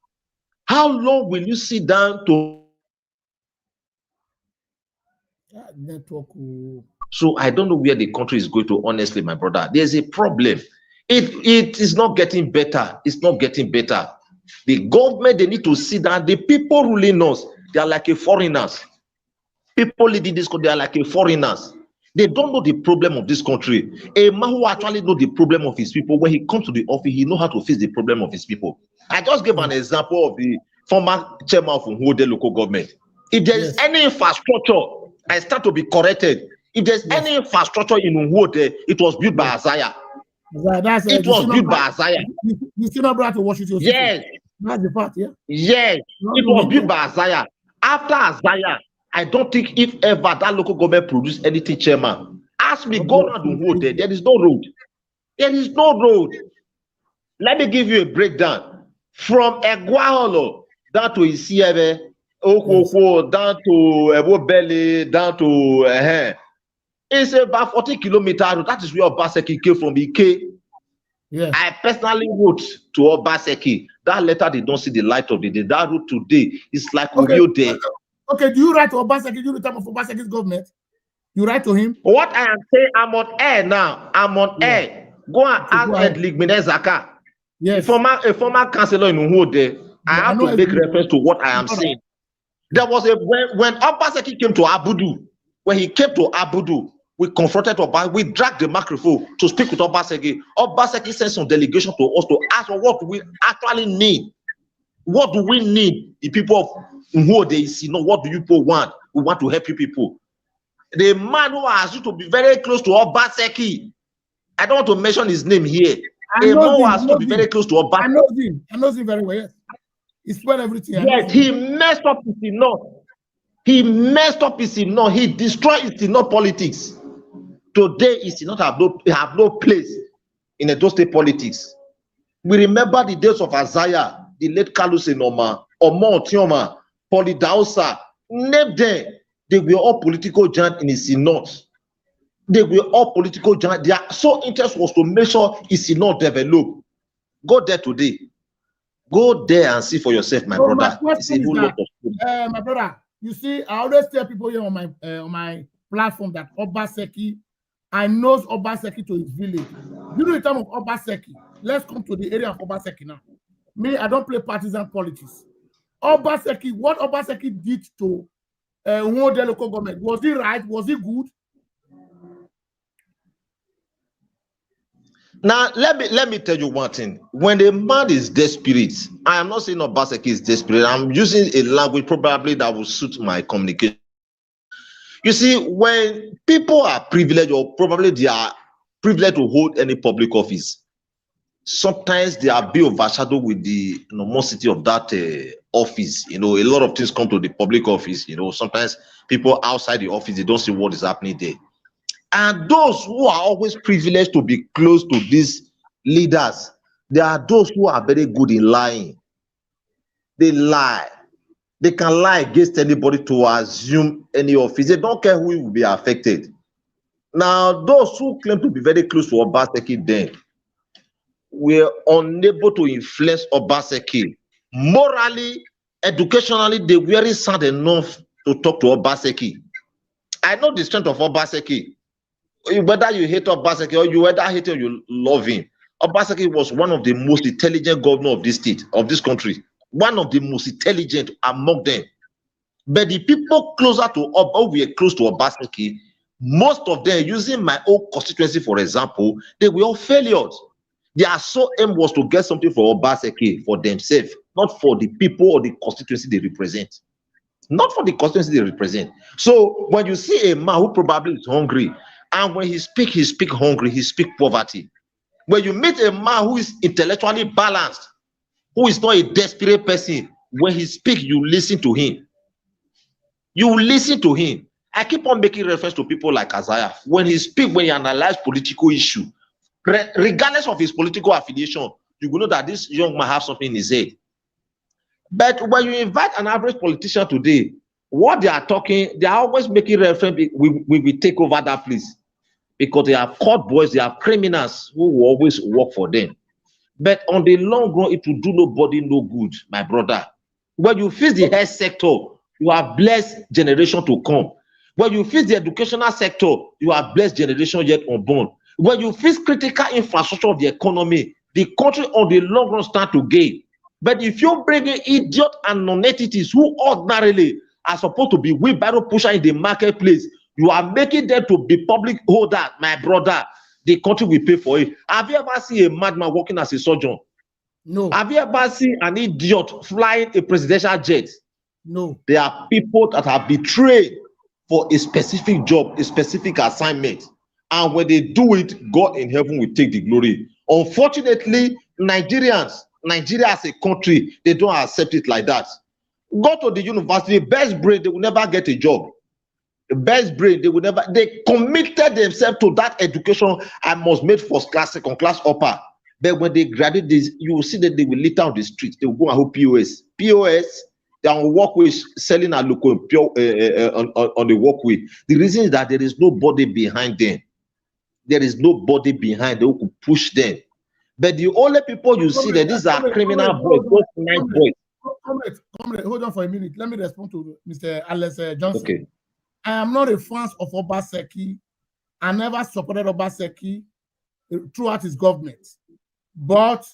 How long will you sit down to? Network. So I don't know where the country is going to, honestly, my brother. There's a problem. It is not getting better. It's not getting better. The government, they need to sit down. The people ruling us, they are like a foreigners. People leading this country, they are like a foreigners. They don't know the problem of this country. A man who actually knows the problem of his people, when he comes to the office, he knows how to face the problem of his people. I just gave an example of the former chairman of Nwode local government. If there is any infrastructure, I start to be corrected. If there's any infrastructure in Nwode, it was built by Isaiah. It was built by Isaiah. You still not brought to Washington. Yes. That's the part, yeah. Yes, it was built by Isaiah. After Isaiah, I don't think if ever that local government produced anything, chairman. Ask me, go around the road there is no road. There is no road. Let me give you a breakdown. From Eguaholo down to Isiebe, Okoko, down to Ebobele, down to it's about 40 kilometers. That is where Obaseki came from, Ike. Yeah. I personally wrote to Obaseki. That letter, they don't see the light of the day. That route today is like Urio Day. Okay, do you write to Obaseki during the time of Obaseki's government? You write to him? What I am saying, I'm on air now. I'm on air. Go and ask Ed Ligmine Zaka. Yes. A former councillor in Nwode. I have to make reference to what I am saying. There was when Obaseki came to Abudu, when he came to Abudu, we confronted Obaseki, we dragged the microphone to speak with Obaseki. Obaseki sent some delegation to us to ask what we actually need. What do we need? The people of Nwode, what do you people want? We want to help you people. The man who asked you to be very close to Obaseki, I don't want to mention his name here. I A know man who him. has to be very close to Obaseki. I know him. I know him very well. Yes. He spread everything. I know Yet him. he messed up his North. He messed up his North. He destroyed his North politics. Today, his North have no place in Edo State politics. We remember the days of Isaiah, the late Carlos Enoma, Omo Otioma, Polydausa. Name them. They were all political giants in his North. They were all political giants. Their sole interest was to make sure his North develop. Go there today. Go there and see for yourself, my So my brother. It's a question is whole lot that, of my brother, you see, I always tell people here on my platform that Obaseki, I knows Obaseki to his village. You know the time of Obaseki. Let's come to the area of Obaseki now. Me, I don't play partisan politics. Obaseki, what Obaseki did to the local government, was it right? Was it good? Now, let me tell you one thing. When a man is desperate, I am not saying Obaseki is desperate. I'm using a language probably that will suit my communication. You see, when people are privileged, or probably they are privileged to hold any public office, sometimes they are being overshadowed with the enormosity of that office. A lot of things come to the public office. Sometimes people outside the office, they don't see what is happening there. And those who are always privileged to be close to these leaders, there are those who are very good in lying. They lie. They can lie against anybody to assume any office. They don't care who will be affected. Now, those who claim to be very close to Obaseki then were unable to influence Obaseki. Morally, educationally, they weren't sound enough to talk to Obaseki. I know the strength of Obaseki. Whether you hate Obaseki or you whether hate him, you love him. Obaseki was one of the most intelligent governors of this state, of this country. One of the most intelligent among them. But the people closer to or we are close to Obaseki, most of them, using my own constituency, for example, they were all failures. Their sole aim was to get something for Obaseki, for themselves, not for the people or the constituency they represent. Not for the constituency they represent. So when you see a man who probably is hungry, and when he speak hungry, he speak poverty. When you meet a man who is intellectually balanced, who is not a desperate person, when he speak, you listen to him. You listen to him. I keep on making reference to people like Isaiah. When he speak, when he analyze political issue, regardless of his political affiliation, you will know that this young man has something in his head. But when you invite an average politician today, what they are talking, they are always making reference, we will take over that place. Because they have court boys, they have criminals who will always work for them. But on the long run, it will do nobody no good, my brother. When you fix the health sector, you are blessed generation to come. When you fix the educational sector, you are blessed generation yet unborn. When you fix critical infrastructure of the economy, the country on the long run start to gain. But if you bring in idiot and non-entities who ordinarily are supposed to be wheelbarrow pusher in the marketplace, you are making them to be public holder, my brother. The country will pay for it. Have you ever seen a madman working as a surgeon? No. Have you ever seen an idiot flying a presidential jet? No. There are people that are betrayed for a specific job, a specific assignment. And when they do it, God in heaven will take the glory. Unfortunately, Nigeria as a country, they don't accept it like that. Go to the university, best brain, they will never get a job. The best brain, they committed themselves to that education. I must make first class, second class, upper. But when they graduate this, you will see that they will litter on the streets. They will go and hold POS. POS, they will walk with selling a local on the walkway. The reason is that there is nobody behind them. There is nobody behind them who could push them. But the only people you see that these are criminal boys, those nice boys. Comrade, hold on for a minute. Let me respond to Mr. Alex Johnson. Okay. I am not a fan of Obaseki. I never supported Obaseki throughout his government. But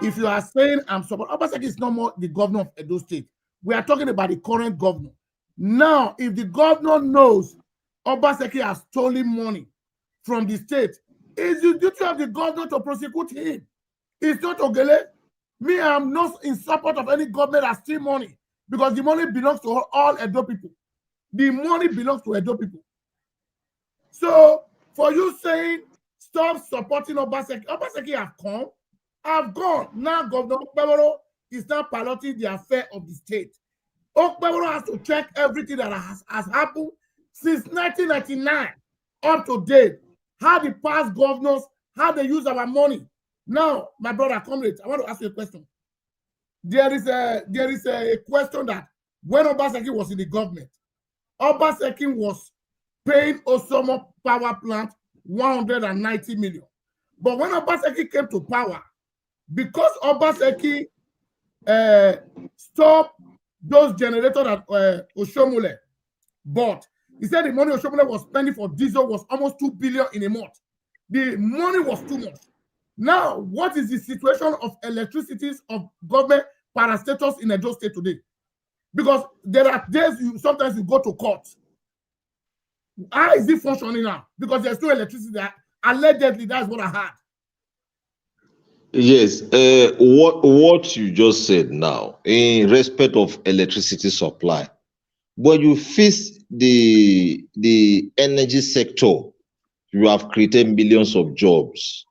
if you are saying I'm supporting, Obaseki is no more the governor of Edo State. We are talking about the current governor. Now, if the governor knows Obaseki has stolen money from the state, it's the duty of the governor to prosecute him. It's not Ogele. Me, I'm not in support of any government that steals money because the money belongs to all Edo people. The money belongs to Edo people. So, for you saying stop supporting Obaseki. Obaseki have come, have gone. Now Governor Okpebholo is now piloting the affair of the state. Okpebholo has to check everything that has happened since 1999 up to date. How the past governors, how they use our money. Now, my brother, comrade, I want to ask you a question. There is a question that when Obaseki was in the government, Obaseki was paying Osomo power plant 190 million. But when Obaseki came to power, because Obaseki stopped those generators at Oshomole, but he said the money Oshomole was spending for diesel was almost 2 billion in a month. The money was too much. Now, what is the situation of electricities of government parastatals in Edo State today? Because there are days sometimes you go to court. How is it functioning now? Because there's no electricity there. Allegedly, that's what I heard. Yes, what you just said now in respect of electricity supply, when you face the energy sector, you have created millions of jobs.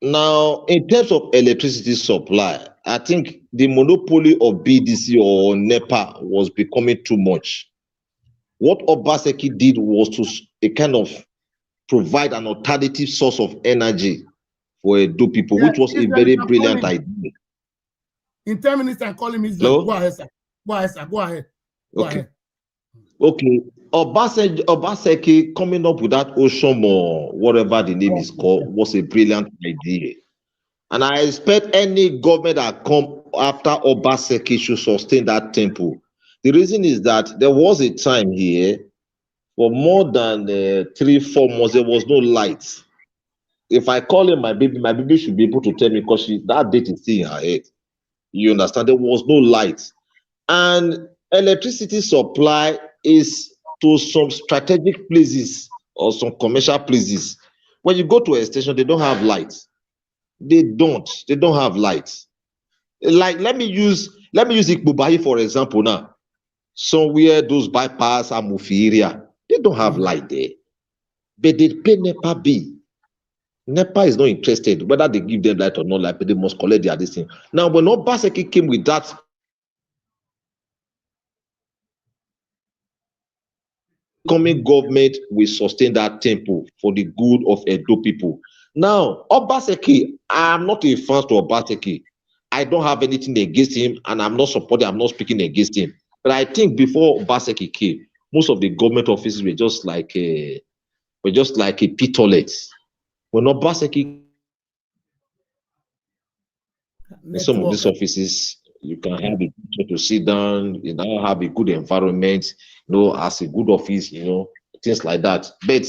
Now, in terms of electricity supply, I think the monopoly of BDC or NEPA was becoming too much. What Obaseki did was to a kind of provide an alternative source of energy for Edo people, Yeah, which was a very brilliant idea. In 10 minutes, I'm calling Mr. Hello? Go ahead, sir. Go ahead, sir. Go ahead. Go ahead. Okay. Obaseki coming up with that Ocean or whatever the name is called was a brilliant idea. And I expect any government that come after Obaseki should sustain that tempo. The reason is that there was a time here for more than 3-4 months, there was no light. If I call in my baby should be able to tell me because that date is still in her head. You understand? There was no light. And electricity supply is to some strategic places or some commercial places. When you go to a station, they don't have light. They don't have light. Like let me use Ikbubayi for example now. Somewhere those bypass Amufi area, they don't have light there. But they pay NEPA bill. NEPA is not interested whether they give them light or not light, but they must collect their this thing. Now, when Obaseki came with that coming government will sustain that tempo for the good of Edo people. Now, Obaseki, I'm not a fan to Obaseki. I don't have anything against him, and I'm not speaking against him. But I think before Obaseki came, most of the government offices were just like a pit toilet. When Obaseki, some of these offices, you can have a picture to sit down, you know, have a good environment, you know, as a good office, you know, things like that. But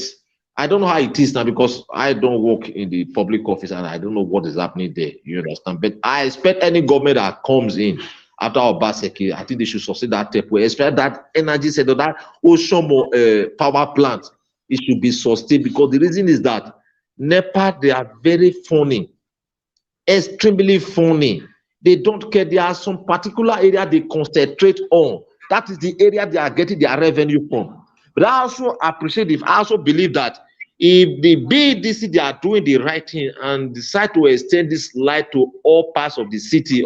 I don't know how it is now because I don't work in the public office and I don't know what is happening there. You understand? But I expect any government that comes in after Obaseki, I think they should sustain that tempo, especially that energy sector, that Oshomo power plant. It should be sustained because the reason is that NEPA, they are very funny. Extremely funny. They don't care. There are some particular area they concentrate on. That is the area they are getting their revenue from. But I also appreciate it. I also believe that if the BDC they are doing the right thing and decide to extend this light to all parts of the city,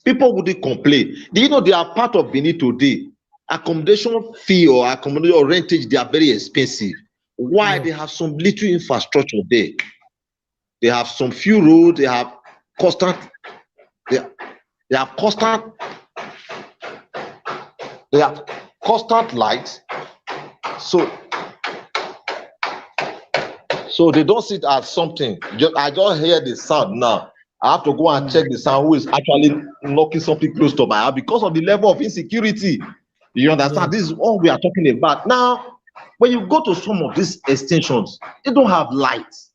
people wouldn't complain. Do you know they are part of Benin today? Accommodation fee or accommodation or rentage, they are very expensive. Why? They have some little infrastructure there. They have some few roads, they have constant lights. So they don't sit at something. I just hear the sound now. I have to go and check the sound who is actually knocking something close to my house because of the level of insecurity. You understand? This is all we are talking about. Now, when you go to some of these extensions, they don't have lights.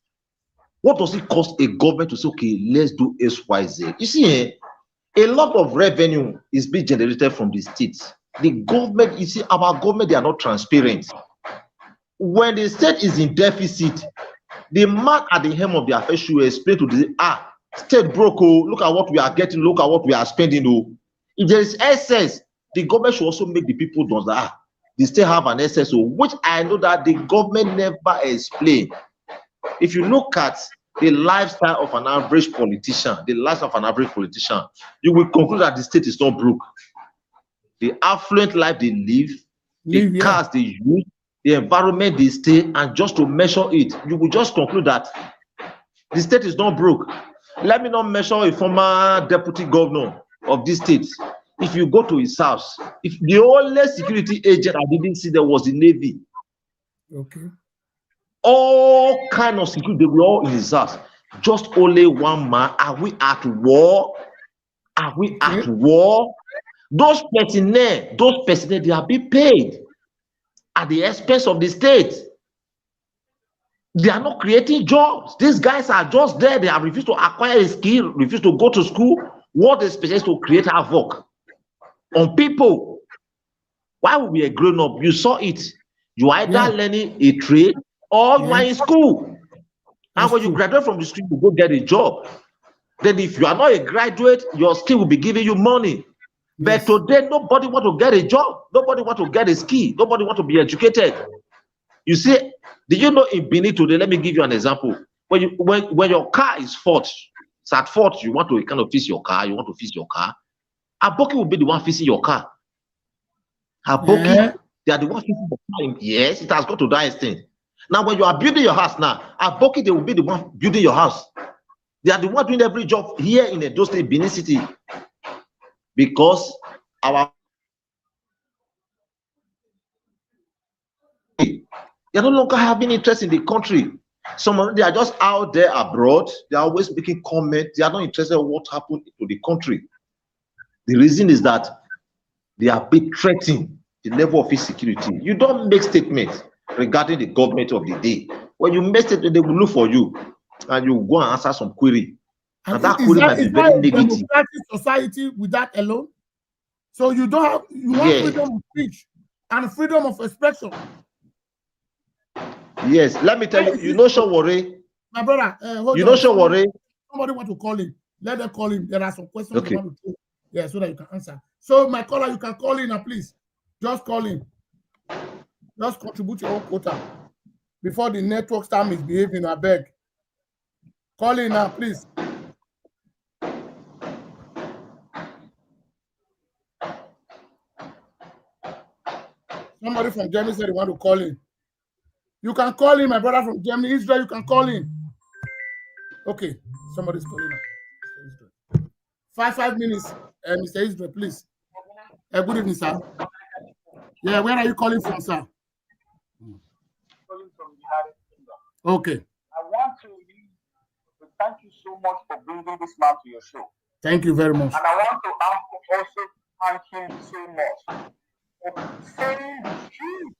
What does it cost a government to say, okay, let's do XYZ? You see, a lot of revenue is being generated from the states. The government, you see, our government, they are not transparent. When the state is in deficit, the man at the helm of the affairs should explain to the state broke, oh, look at what we are getting, look at what we are spending. Oh. If there is excess, the government should also make the people know that they still have an SSO, which I know that the government never explained. If you look at the lifestyle of an average politician, you will conclude that the state is not broke. The affluent life they live, the cars they use, the environment they stay, and just to measure it, you will just conclude that the state is not broke. Let me not measure a former deputy governor of this state. If you go to his house, if the only security agent I didn't see there was the Navy. Okay. All kind of security, they were all in his house. Just only one man. Are we at war? Are we at war? Those personnel, they are being paid at the expense of the state. They are not creating jobs. These guys are just there. They have refused to acquire a skill, refused to go to school. What is special to create havoc on people? Why would we be grown up? You saw it. You are either learning a trade or you are in school. And when you graduate from the school, you go get a job. Then if you are not a graduate, your skill will be giving you money. But today, nobody want to get a job. Nobody want to get a skill. Nobody want to be educated. You see, did you know in Benin today? Let me give you an example. When your car is fault, it's at fault, you want to kind of fix your car. Aboki will be the one fixing your car. Aboki, they are the one fixing the car. Yes, it has got to that extent. Now, when you are building your house now, Aboki, they will be the one building your house. They are the one doing every job here in Edo State, Benin City. Because they are no longer having interest in the country. Some of them, they are just out there abroad. They are always making comments. They are not interested in what happened to the country. The reason is that they are being threatened the level of insecurity. You don't make statements regarding the government of the day. When you make statements, they will look for you and you go and answer some query. And that query might be very negative. Democratic society with that alone? So you don't have, you want freedom of speech and freedom of expression. Yes, let me tell you, you know Shawore. My brother, you know Shawore. Somebody want to call him. Let them call him. There are some questions you want to do. Yeah, so that you can answer. So my caller, you can call in now, please. Just call in. Just contribute your own quota before the network start misbehaving. I beg. Call in now, please. Somebody from Germany said they want to call in. You can call in, my brother from Germany. Israel, you can call in. Okay, somebody's calling now. 5 minutes, Mr. Israel, please. Good evening, sir. Yeah, where are you calling from, sir? Calling from the United Kingdom. Okay. I want to thank you so much for bringing this man to your show. Thank you very much. And I want to also thank him so much for saying the truth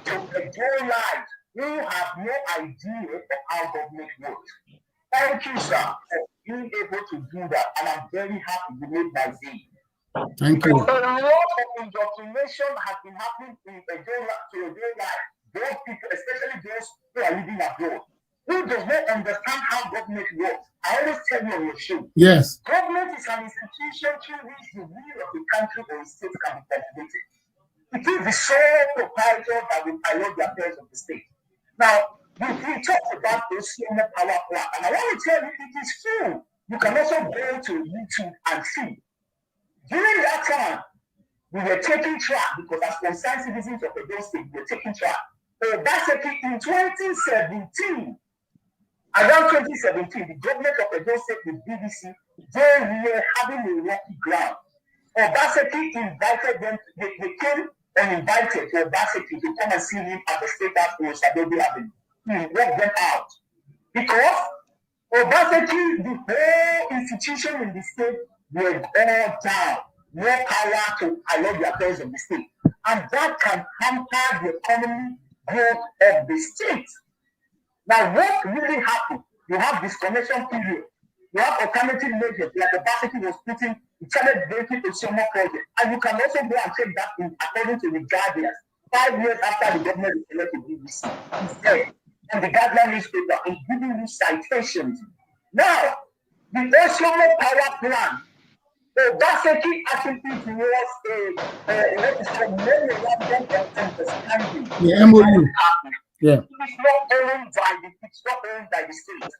to the Joe lives who have no idea of how government works. Thank you, sir, for being able to do that. And I'm very happy you made my day. Thank you. A lot of indoctrination has been happening in a Joe life. Those people, especially those who are living abroad, who does not understand how government works. I always tell you on your show. Yes. Government is an institution through which the will of the country or the state can be cultivated. It is the sole proprietor that will pilot the affairs of the state. Now, we talked about those human power plant, and I want to tell you it is true. You can also go to YouTube and see. During that time, we were taking track because as concerned citizens of Edo State, we were taking track. Basically, in 2017, around 2017, the government of Edo State with BBC, they were having a rocky ground. Basically invited them, they came uninvited to Obaseki to come and see him at the state house in Osadobi Avenue. He worked them out. Because Obaseki, the whole institution in the state, were all down. No power to allow the affairs of the state. And that can hamper the economy growth of the state. Now, what really happened? You have disconnection period. You have alternative measures, like Obaseki was putting, it started breaking a summer project. And you can also go and check that in according to the Guardian. 5 years after the government is elected BBC, it's there. And the Guardian newspaper is giving you citations. Now, the Ocean Power Plan Obaseki attitude towards what is called memorandum of understanding. The MOU. Yeah. It's not owned by the state.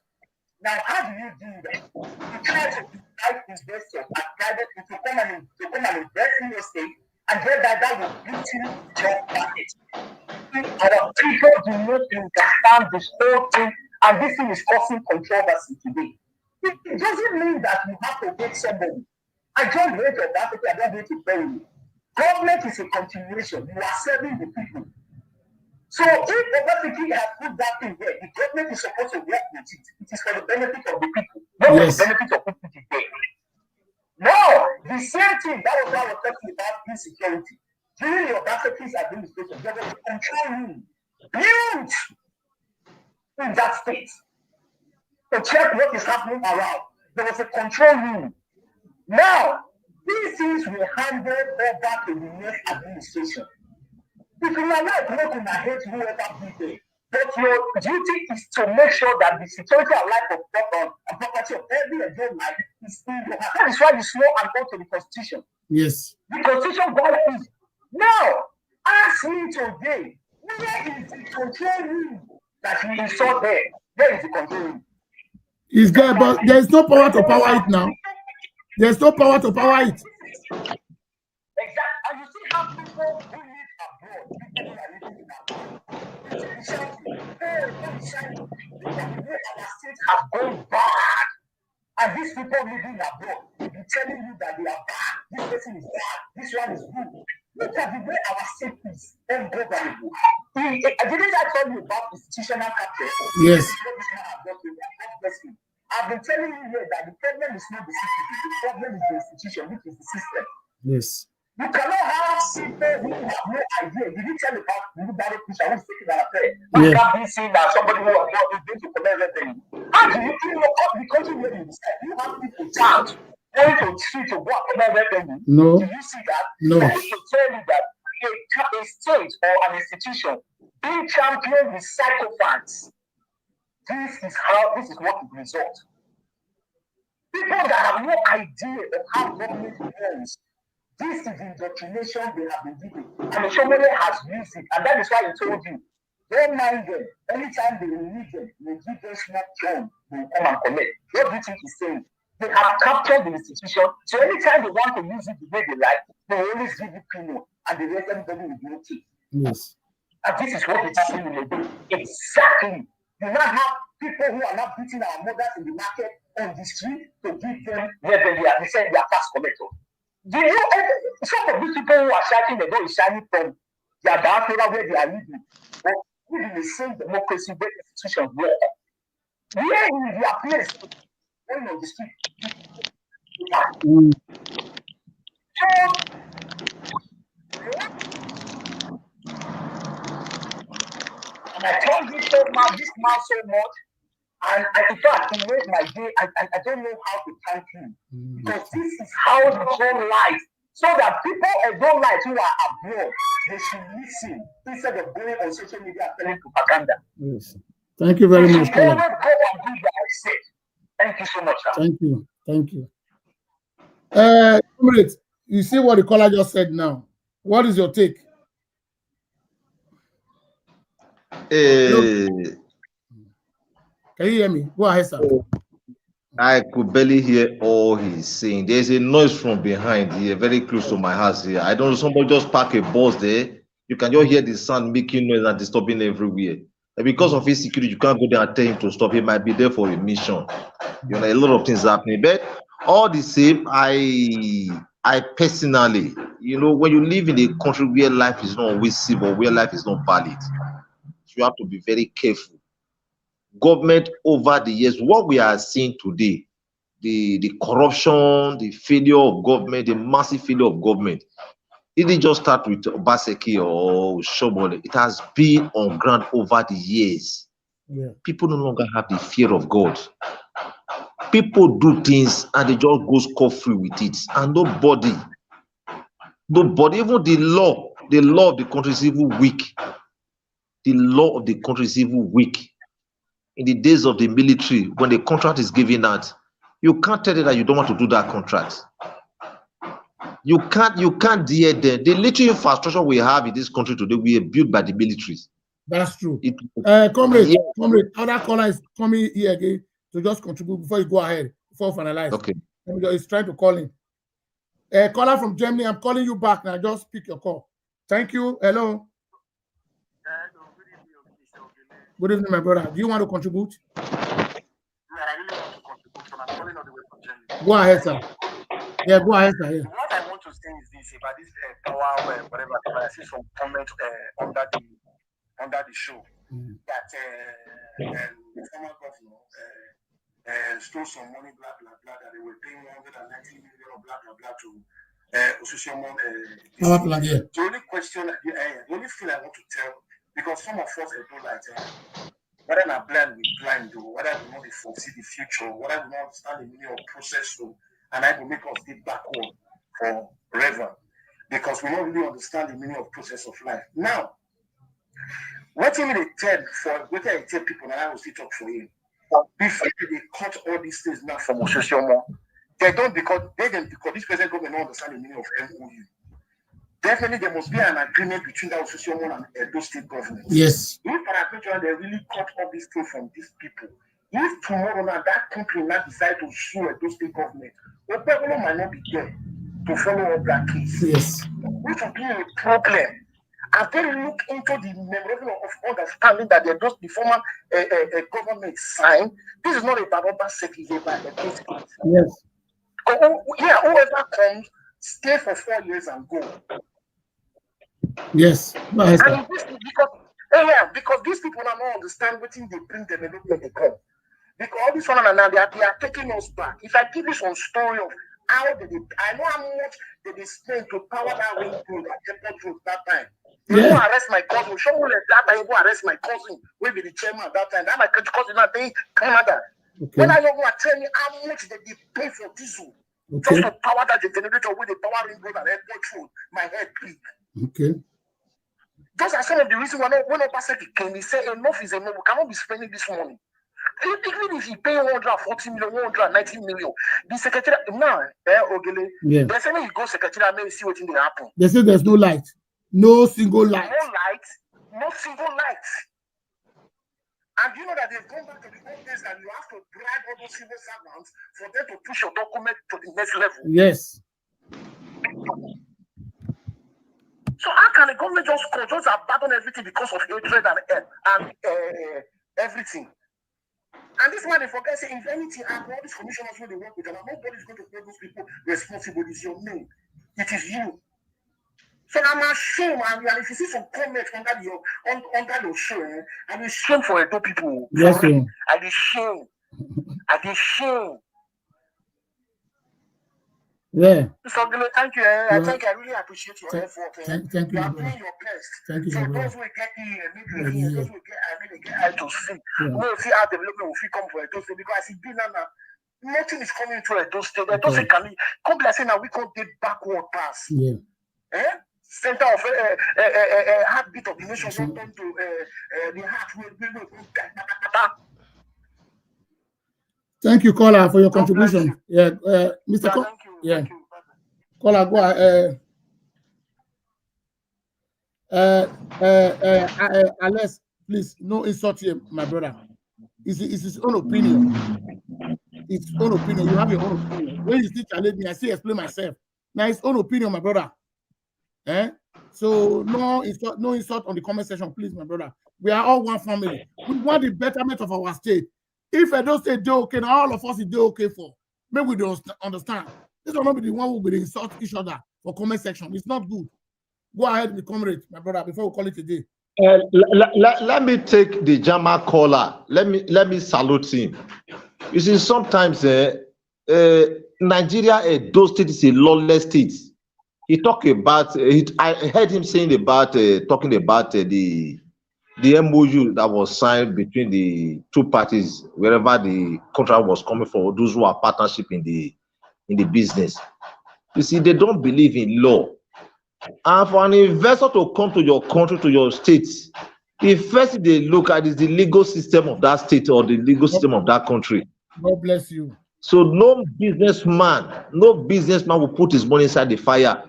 Now, how do you do that? You try to invite investors and private people to come and invest in your state, and then that will beautifully job market. Our people do not understand this whole thing, and this thing is causing controversy today. It doesn't mean that you have to hate somebody. I don't hate of Africa, I don't hate to tell you. Government is a continuation. You are serving the people. So if the Obaseki has put that thing there, the government is supposed to work with it. It is for the benefit of the people, not for the benefit of people today. Now, the same thing, that was what I was talking about insecurity. During the Obaseki's administration, there was a control room built in that state to check what is happening around. There was a control room. Now, these things were handed over to the next administration. If you are not looking at hate whoever be there, but your duty is to make sure that the security of life of and property of every adult life is in your hands. That is why you swear and go to the Constitution. Yes. The Constitution guarantees. Now, ask me today, where is the control room that you installed there? Where is the control room? Is there, but there is no power to power it now. There's no power to power it. Exactly. And you see how people who live abroad, people who are living in abroad, our states have gone bad. And these people living abroad will be telling you that they are bad. This person is bad. This one is good. Look at the way our state is ungovernable. Didn't I tell you about institutional capture? Yes. I've been telling you here that the problem is not the citizen, the problem is the institution, which is the system. Yes. You cannot have people who have no idea. Did you tell about the direct push? I was taking that affair. You can't be seen that somebody who is going to collect everything. How do you feel the country where you decide? You have people charged going to the street to go and collect everything. No. Do you see that? No. I used to tell you that a state or an institution being championed with psychopaths. This is what it results. People that have no idea of how government works. This is indoctrination they have been given. And somebody has used it. And that is why I told you, don't mind them. Anytime they will need them, they give them small gun, they will come and collect. What do you think he's saying? They have captured the institution. So anytime they want to use it the way they like, they will always give you premium. And the rest everybody will be okay. Yes. And this is what is happening in the day. Exactly. You now have people who are not beating our mothers in the market on the street to give them where they are. They say they are tax collectors. Do you some of these people who are shouting the door is shining from their diaspora where they are living, but within the same democracy where institutions work. Where is their place? Going on the street. And I told this man so much. And in fact, he made my day. I don't know how to thank him. Because this is how the whole life. So that people who don't like who are abroad, they should listen instead of going on social media telling propaganda. Yes. Thank you very much, Colin. Thank you so much, sir. Thank you. Thank you. Comrades, you see what the caller just said now. What is your take? Can you hear me? Go ahead, sir. I could barely hear all he's saying. There's a noise from behind here, very close to my house here. I don't know, somebody just park a bus there. You can just hear the sound making noise and disturbing everywhere. And because of his security, you can't go there and tell him to stop. He might be there for a mission. You know, a lot of things happening. But all the same, I personally, you know, when you live in a country where life is not always civil, where life is not valid, you have to be very careful. Government over the years, what we are seeing today, the corruption, the failure of government, the massive failure of government, it didn't just start with Obaseki or Shomole. It has been on ground over the years. Yeah. People no longer have the fear of God. People do things and they just go scot-free with it. And nobody, even the law of the country is even weak. The law of the country is even weak. In the days of the military, when the contract is given out, you can't tell it that you don't want to do that contract. You can't dare them. The little infrastructure we have in this country today, we are built by the militaries. That's true. It, Comrade, yeah. comrade, other caller is coming here again to just contribute before you go ahead, before we finalize. Okay. He's trying to call in. Caller from Germany, I'm calling you back now. Just pick your call. Thank you. Hello. Good evening, my brother. Do you want to contribute? Yeah, I really want to contribute. So I'm calling all the way from Germany. Go ahead, sir. Yeah, go ahead, sir. Yeah. What I want to say is this about this power, whatever. I see some comment under the show that the former governor stole some money, blah blah blah, that they were paying 190 million or blah blah blah to The only question, the only thing I want to tell, because some of us do like whether I'm blind, we blind, or whether we want to foresee the future, whether we don't understand the meaning of process, and I will make us get backward forever, because we don't really understand the meaning of process of life. Now, what you really tell for what I tell people, and I will still talk for you. Before they cut all these things now from Oshoshiomo, they don't because this present government don't understand the meaning of MOU. Definitely, there must be an agreement between that Oshoshiomo and those state governments. Yes. If they really cut all these things from these people, if tomorrow now that country now decide to sue those state government, the people might not be there to follow up that case. Yes. Which will be a problem. As they look into the memorandum of understanding that the former government signed, this is not a Baroba secretary by the case. Yes. Yeah, whoever comes, stay for 4 years and go. Yes. And because these people are not understand what they bring development they come. Because all this one and now they are taking us back. If I give you some story of how I know how much they spend to power that ring road at Airport Road that time. They go arrest my cousin. Show me that time. Go arrest my cousin. Will be the chairman at that time. That my cousin now they Canada. Okay. When I don't want to tell me how much they pay for diesel just to power that generator with the power ring road at Airport Road, my head big. Okay. Those are some of the reasons when Obaseki came, he said enough is enough. We cannot be spending this money. Even if you pay 140 million, 190 million, the secretary now, Ogele, they say when you go secretary, maybe see what will happen. They say there's no light, no single light. No single light. And you know that they've gone back to the old days that you have to bribe all those civil servants for them to push your document to the next level. Yes. So how can the government just abandon everything because of hatred and everything? And this man, they forget, say, if anything, all these commissioners when they work with them, nobody's going to hold those people responsible. It's your name. It is you. So I'm ashamed, and if you see some comments under your show, I'm ashamed for Edo people. Yes, sir. I'm ashamed. Yeah. So, thank you. I really appreciate your effort. Thank you. You are doing your best. Thank you. So those who get here, those who get out to see. No, see how development will come for Edo State, because I see nothing is coming to Edo State. Edo State can come like saying now we can't get backward pass. Yeah. Center of heartbeat of the nation don't turn to the heart will. Thank you, caller, for your contribution. Yeah, Mr. Thank you. Yeah. Thank you. Caller, go ahead. Alex, please, no insult here, my brother. It's his own opinion. It's own opinion. You have your own opinion. When you still challenge me, I still explain myself. Now, it's own opinion, my brother. So no insult on the comment section, please, my brother. We are all one family. We want the betterment of our state. If I don't say do okay, now all of us is do okay for. Maybe we don't understand. This will not be the one who will insult each other for comment section. It's not good. Go ahead with comrade, my brother, before we call it a day. Let me take the Jama caller. Let me salute him. You see, sometimes Nigeria, those states is a lawless state. He talked about I heard him saying about talking about the MOU that was signed between the two parties, wherever the contract was coming from, those who are partnership in the business. You see, they don't believe in law. And for an investor to come to your country, to your state, the first thing they look at is the legal system of that state or the legal system of that country. God bless you. So no businessman will put his money inside the fire.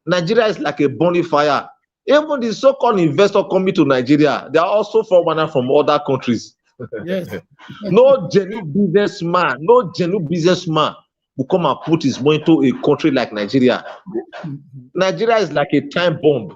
Nigeria is like a burning fire. Even the so-called investor coming to Nigeria, they are also foreigners from other countries. Yes. No genuine businessman will come and put his money into a country like Nigeria. Nigeria is like a time bomb.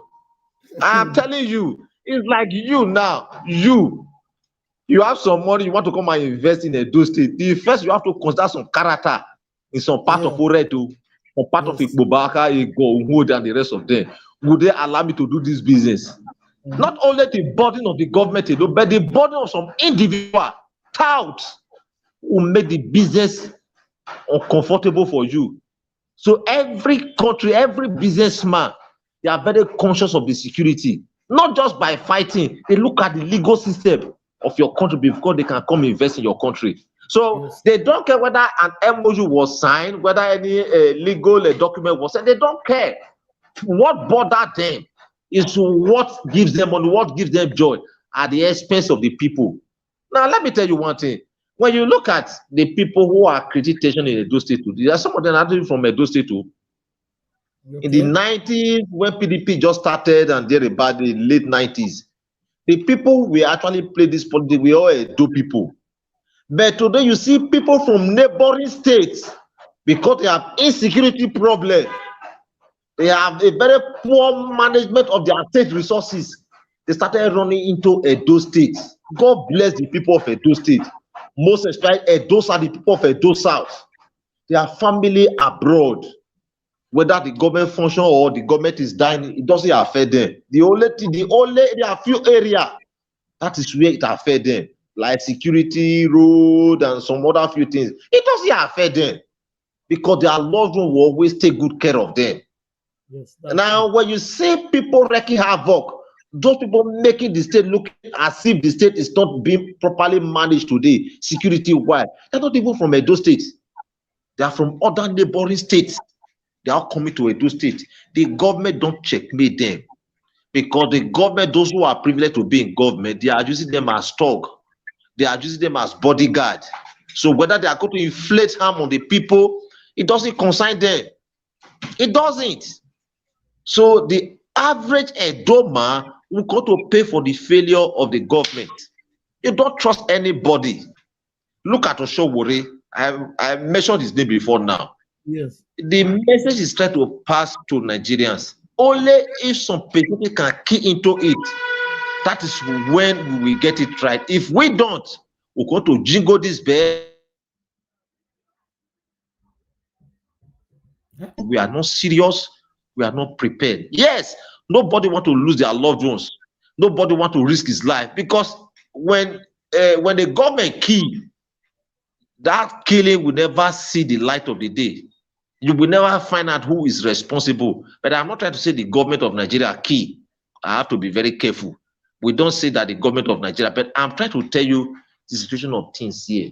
I'm telling you, it's like you now. You have some money, you want to come and invest in Edo State. The first you have to consider some character in some part of Oredo, some part of Igbobaka, Igbo, Wood, and the rest of them. Would they allow me to do this business? Not only the burden of the government, but the burden of some individual touts who make the business uncomfortable for you. So every country, every businessman, they are very conscious of the security, not just by fighting. They look at the legal system of your country before they can come invest in your country. So they don't care whether an MOU was signed, whether any legal document was signed. They don't care. What bothers them is what gives them money, what gives them joy at the expense of the people. Now, let me tell you one thing. When you look at the people who are critiquing in Edo State today, there are some of them actually from Edo State too. In the 90s, when PDP just started and there about the late 90s, the people we actually play this politics, we all Edo people. But today you see people from neighboring states, because they have insecurity problem, they have a very poor management of their state resources. They started running into Edo State. God bless the people of Edo State. Most especially Edo are the people of Edo South. Their family abroad, whether the government function or the government is dying, it doesn't affect them. The only there are few areas that is where it affects them, like security, road, and some other few things. It doesn't affect them because their loved one will always take good care of them. Yes, now, when you see people wreaking havoc, those people making the state look as if the state is not being properly managed today, security-wise, they're not even from Edo State. They are from other neighboring states. They are coming to Edo State. The government don't checkmate them because the government, those who are privileged to be in government, they are using them as stock. They are using them as bodyguard. So whether they are going to inflate harm on the people, it doesn't concern them. It doesn't. So the average Edo man will go to pay for the failure of the government. You don't trust anybody. Look at Oshowore. I mentioned his name before now. Yes. The message is trying to pass to Nigerians. Only if some people can key into it, that is when we will get it right. If we don't, we're going to jingle this bell. We are not serious. We are not prepared. Yes, nobody want to lose their loved ones. Nobody want to risk his life because when the government kill, that killing will never see the light of the day. You will never find out who is responsible. But I'm not trying to say the government of Nigeria key. I have to be very careful. We don't say that the government of Nigeria, but I'm trying to tell you the situation of things here.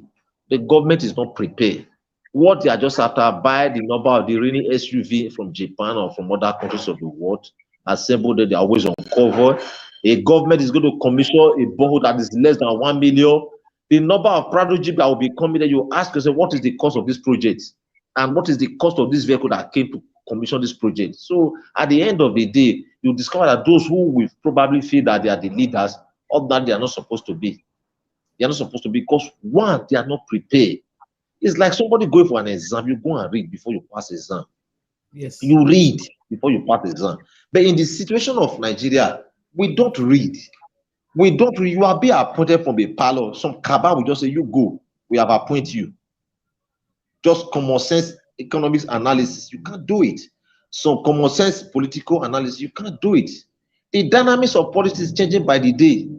The government is not prepared. What they are just after, buy the number of the really SUV from Japan or from other countries of the world, assemble that they are always on cover. A government is going to commission a borehole that is less than 1 million. The number of private jeep that will be coming there, you ask yourself, what is the cost of this project? And what is the cost of this vehicle that came to commission this project? So at the end of the day, you discover that those who will probably feel that they are the leaders, of that they are not supposed to be. They are not supposed to be because one, they are not prepared. It's like somebody going for an exam. You go and read before you pass exam. Yes. You read before you pass exam. But in the situation of Nigeria, we don't read. We don't read. You are being appointed from a parlor. Some cabal will just say, you go. We have appointed you. Just common sense economics analysis. You can't do it. Some common sense political analysis. You can't do it. The dynamics of politics is changing by the day.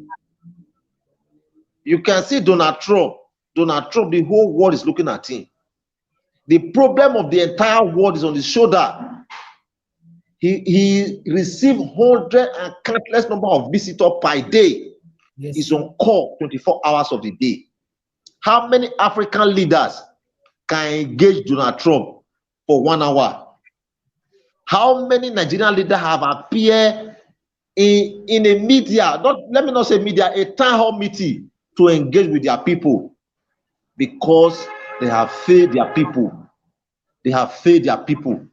You can see Donald Trump. Donald Trump, the whole world is looking at him. The problem of the entire world is on his shoulder. He received hundred and countless number of visitors per day. Yes. He's on call 24 hours of the day. How many African leaders can engage Donald Trump for 1 hour? How many Nigerian leaders have appeared in a media, let me not say media, a town hall meeting to engage with their people? Because They have failed their people. They have failed their people.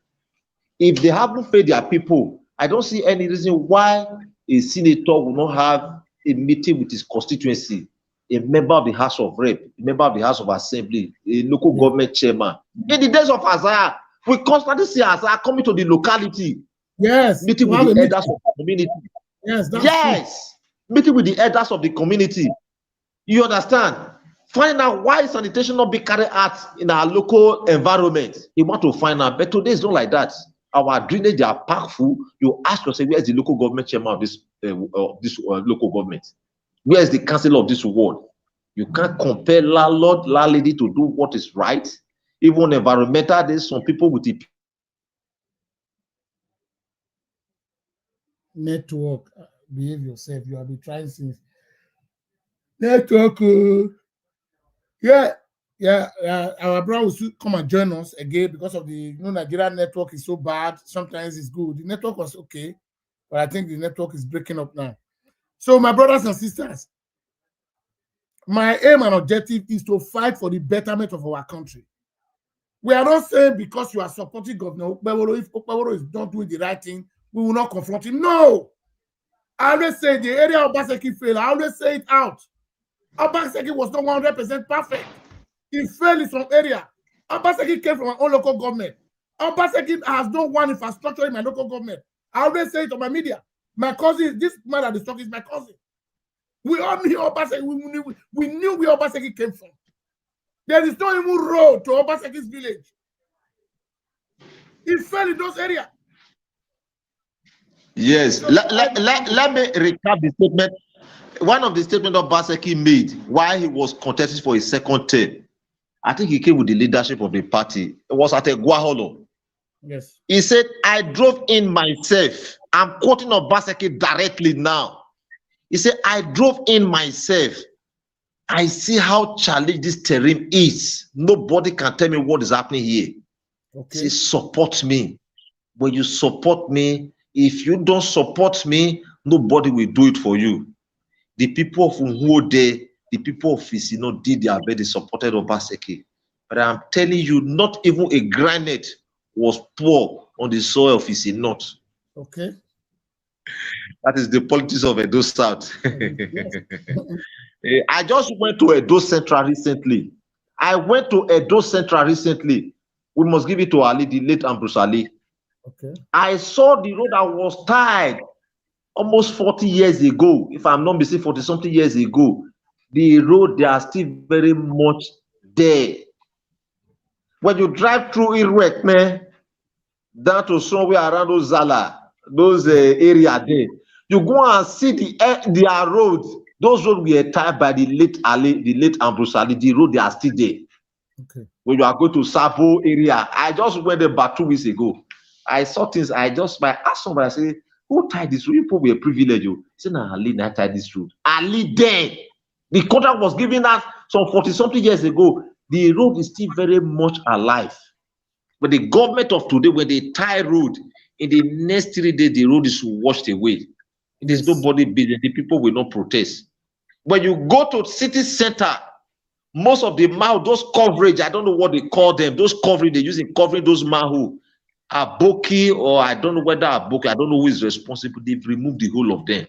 If they haven't failed their people, I don't see any reason why a senator will not have a meeting with his constituency, a member of the House of Rep, a member of the House of Assembly, a local government chairman. In the days of Isaiah, we constantly see Isaiah coming to the locality, Yes, meeting with the elders of the community. Yes, that's yes, meeting with the elders of the community. You understand? Find out why sanitation not be carried out in our local environment. You want to find out, but today it's not like that. Our drainage are packed full. You ask yourself, where is the local government chairman of this local government? Where is the council of this ward? You can't compare landlady to do what is right. Even environmental, there's some people with the network. Behave yourself. You have been trying since. Network. Yeah. Our brother will soon come and join us again because of the Nigerian network is so bad. Sometimes it's good. The network was okay, but I think the network is breaking up now. So, my brothers and sisters, my aim and objective is to fight for the betterment of our country. We are not saying because you are supporting Governor Okpebholo, if Okpebholo is not doing the right thing, we will not confront him. No! I always say the area of Obaseki failed. I always say it out. Obaseki was not 100% perfect. He failed in some area. Obaseki came from my own local government. Obaseki has no one infrastructure in my local government. I always say it on my media. My cousin, this man at the stock is my cousin. We all knew Obaseki. We knew where Obaseki came from. There is no even road to Obaseki's village. He fell in those areas. Yes. Let me recap the statement. One of the statements Obaseki made while he was contesting for his second term. I think he came with the leadership of the party. It was at a Guaholo. Yes. He said, I drove in myself. I'm quoting Obaseki directly now. He said, I drove in myself. I see how challenging this terrain is. Nobody can tell me what is happening here. Okay. Say, support me. When you support me, if you don't support me, nobody will do it for you. The people of Nwode, the people of Isino did their best, they supported Obaseki. But I'm telling you, not even a granite was poured on the soil of Isino. Okay. That is the politics of Edo South. Yes. I just went to Edo Central recently. We must give it to Ali, the late Ambrose Ali. Okay. I saw the road that was tied almost 40 years ago. If I'm not mistaken, 40-something years ago. The road, they are still very much there. When you drive through Irwek, man, down to somewhere around those Zala, those area there, you go and see their roads. Those roads were tied by the late Ali, the late Ambrose Ali. The road, they are still there. Okay. When you are going to Sabo area, I just went there about 2 weeks ago. I saw things. I asked somebody, I say, who tied this road? You people were privileged. You say, nah, Ali, I tied this road. Ali then. The contract was given us some 40-something years ago. The road is still very much alive. But the government of today, when they tie road, in the next 3 days, the road is washed away. There's nobody business. The people will not protest. When you go to city center, most of the mouth, those coverage, I don't know what they call them, those coverage they use in covering those mahu, Aboki, or I don't know whether Aboki, I don't know who is responsible. They've removed the whole of them.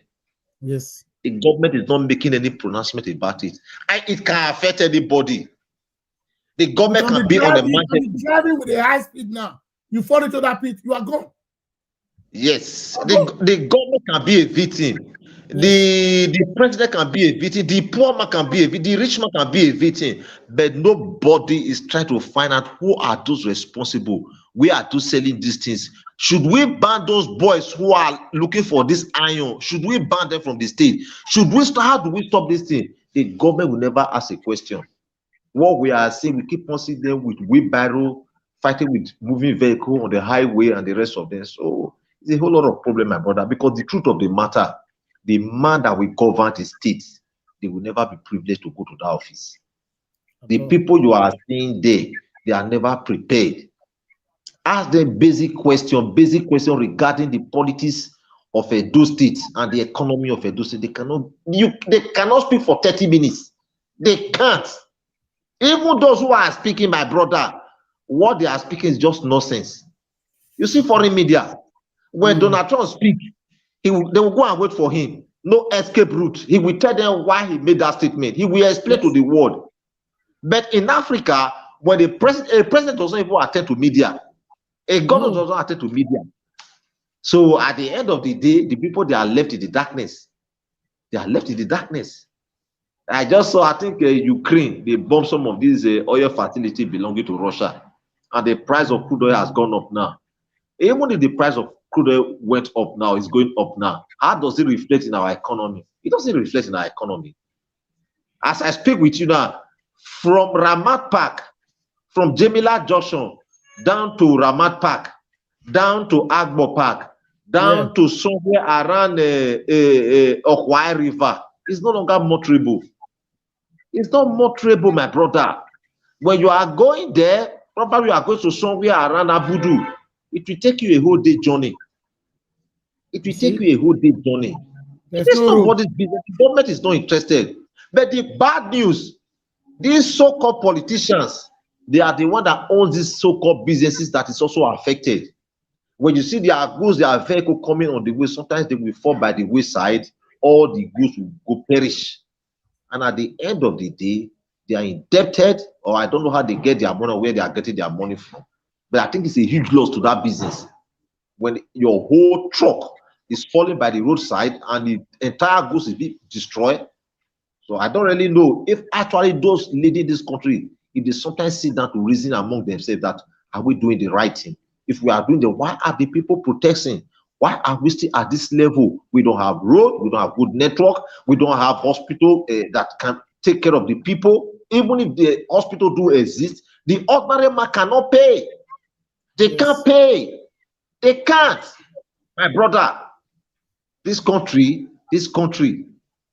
Yes. The government is not making any pronouncement about it. And it can affect anybody. The government can be on the market. You're driving with a high speed now. You fall into that pit, you are gone. Yes, the government can be a victim. Yes. The president can be a victim. The poor man can be a victim. The rich man can be a victim. But nobody is trying to find out who are those responsible. We are those selling these things. Should we ban those boys who are looking for this iron? Should we ban them from the state? How do we stop this thing? The government will never ask a question. What we are seeing, we keep on seeing them with wheelbarrow, fighting with moving vehicle on the highway and the rest of them. So it's a whole lot of problem, my brother, because the truth of the matter, the man that will govern the state, they will never be privileged to go to that office. The people you are seeing there, they are never prepared. Ask them basic question regarding the politics of Edo State and the economy of Edo State. They cannot speak for 30 minutes. They can't. Even those who are speaking, my brother, what they are speaking is just nonsense. You see, foreign media, when Donald Trump speaks, they will go and wait for him. No escape route. He will tell them why he made that statement. He will explain to the world. But in Africa, when a president doesn't even attend to media, a government doesn't attend to media. So at the end of the day, the people, they are left in the darkness. They are left in the darkness. I just saw, I think Ukraine, they bombed some of these oil facility belonging to Russia. And the price of crude oil has gone up now. Even if the price of crude oil went up now, it's going up now. How does it reflect in our economy? It doesn't reflect in our economy. As I speak with you now, from Ramat Park, from Jamila Junction, down to Ramat Park, down to Agbo Park, down to somewhere around Okwai River, it's no longer motorable. It's not motorable, my brother. When you are going there, probably you are going to somewhere around Abudu. It will take you a whole day journey. It will take you a whole day journey. It is nobody's business. The government is not interested. But the bad news, these so-called politicians, they are the one that owns these so-called businesses that is also affected. When you see their goods, their vehicle coming on the way, sometimes they will fall by the wayside, all the goods will go perish. And at the end of the day, they are indebted, or I don't know how they get their money or where they are getting their money from. But I think it's a huge loss to that business. When your whole truck is falling by the roadside and the entire goods is being destroyed. So I don't really know if actually those leading this country, if they sometimes sit down to reason among themselves that, are we doing the right thing? If we are doing the, why are the people protesting? Why are we still at this level? We don't have road, we don't have good network, we don't have hospital that can take care of the people. Even if the hospital do exist, the ordinary man cannot pay. They can't pay. They can't. My brother, this country,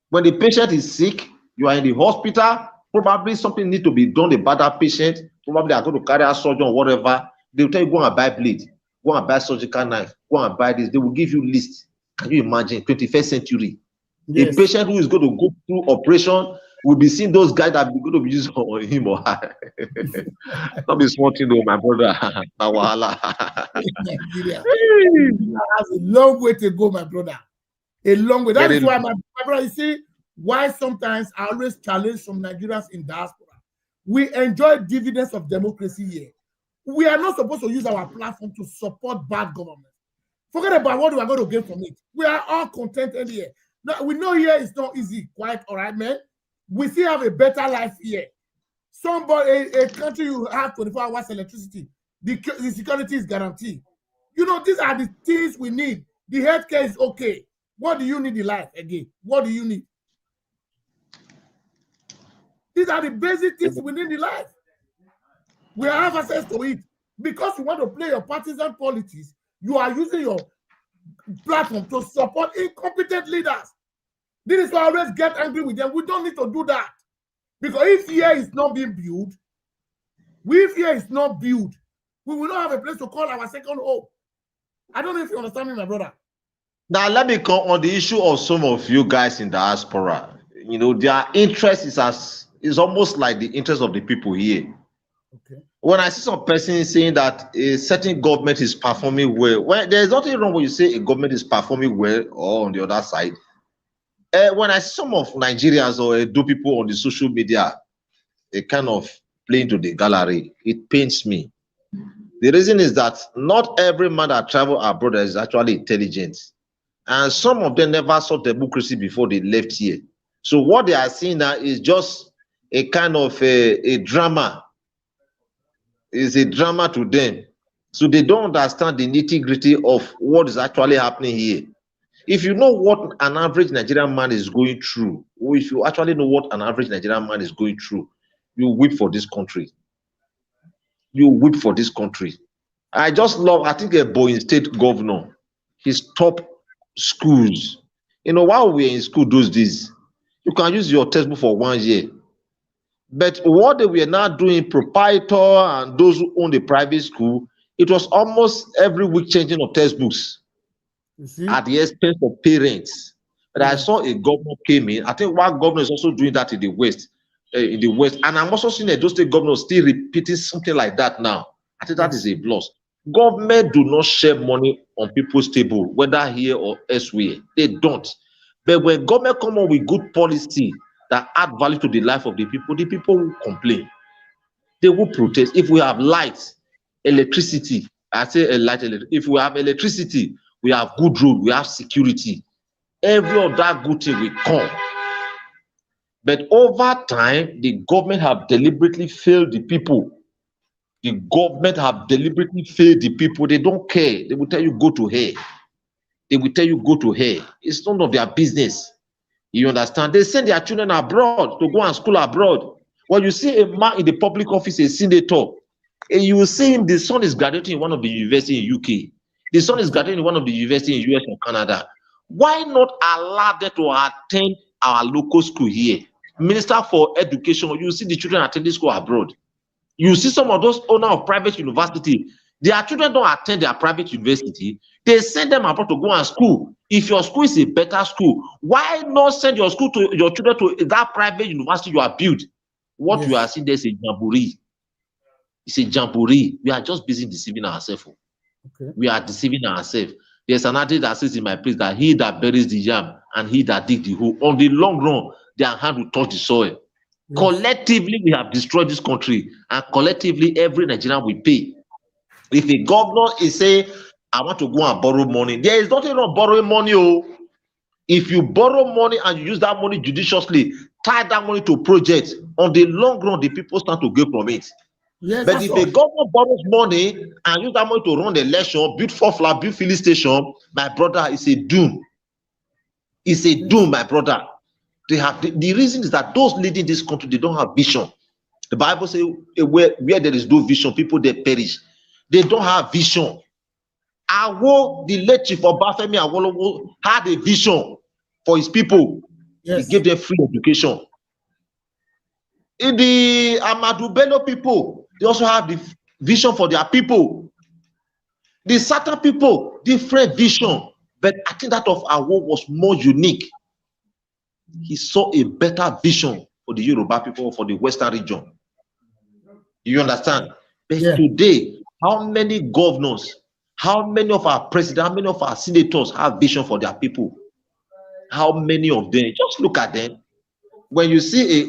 when the patient is sick, you are in the hospital, probably something needs to be done about that patient. Probably are going to carry out surgery or whatever. They will tell you, go and buy blade, go and buy surgical knife, go and buy this. They will give you list. Can you imagine? 21st century. A patient who is going to go through operation will be seeing those guys that are going to be used on him or her. Not be small thing though, my brother. Nigeria has a long way to go, my brother. A long way. That is why, my brother, you see, why sometimes I always challenge some Nigerians in diaspora. We enjoy dividends of democracy here. We are not supposed to use our platform to support bad government. Forget about what we are going to get from it. We are all contented here. Now, we know here it's not easy, quite all right, man. We still have a better life here. A country you have 24 hours electricity, the security is guaranteed. You know, these are the things we need. The healthcare is okay. What do you need in life again? What do you need? These are the basic things we need in life. We have access to it. Because you want to play your partisan politics, you are using your platform to support incompetent leaders. This is why I always get angry with them. We don't need to do that. Because if here is not being built, we will not have a place to call our second home. I don't know if you understand me, my brother. Now, let me come on the issue of some of you guys in diaspora. You know, their interest is almost like the interest of the people here. Okay. When I see some person saying that a certain government is performing well, well, there's nothing wrong when you say a government is performing well, or on the other side. When I see some of Nigerians or do people on the social media, they kind of play into the gallery, it pains me. The reason is that not every man that travel abroad is actually intelligent. And some of them never saw democracy before they left here. So what they are seeing now is just a kind of a drama. It's a drama to them. So they don't understand the nitty-gritty of what is actually happening here. If you know what an average Nigerian man is going through, or if you actually know what an average Nigerian man is going through, you weep for this country. You weep for this country. I just love, I think a Boeing state governor, his top schools. You know, while we were in school those days, you can use your textbook for 1 year. But what they were now doing, proprietor and those who own the private school, it was almost every week changing of textbooks at the expense of parents. But I saw a governor came in. I think one governor is also doing that in the West. in the West. And I'm also seeing those state governors still repeating something like that now. I think that is a loss. Government do not share money on people's table, whether here or elsewhere. They don't. But when government come up with good policy that add value to the life of the people will complain. They will protest. If we have light, electricity, I say a light, if we have electricity, we have good road, we have security. Every other good thing will come. But over time, the government have deliberately failed the people. The government have deliberately failed the people. They don't care. They will tell you go to hell. They will tell you go to hell. It's none of their business. You understand? They send their children abroad to go and school abroad. When you see a man in the public office, a senator, and you will see him, the son is graduating in one of the university in UK. The son is graduating in one of the university in US or Canada. Why not allow them to attend our local school here? Minister for Education, you see the children attending school abroad. You see some of those owners of private university, their children don't attend their private university. They send them abroad to go and school. If your school is a better school, why not send your school to your children to that private university you are built? What you are seeing there is a jamboree. It's a jamboree. We are just busy deceiving ourselves. Okay. We are deceiving ourselves. There's an adage that says in my place that he that buries the yam and he that dig the hole, on the long run, their hand will touch the soil. Yes. Collectively, we have destroyed this country, and collectively, every Nigerian will pay. If a governor is saying, I want to go and borrow money, there is nothing wrong borrowing money. Oh. If you borrow money and you use that money judiciously, tie that money to projects, on the long run, the people start to gain from it. Yes, but if a government borrows money and use that money to run the election, build flat, build filling station, my brother, it's a doom. It's a doom, my brother. They have the reason is that those leading this country, they don't have vision. The Bible says where there is no vision, people they perish. They don't have vision. The late Chief Obafemi Awolowo had a vision for his people. Yes. He gave them free education. In the Ahmadu Bello people, they also have the vision for their people. The certain people, different vision, but I think that of Awo was more unique. He saw a better vision for the Yoruba people, for the Western region. You understand? But today, how many governors, how many of our presidents, how many of our senators have vision for their people? How many of them? Just look at them. When you see a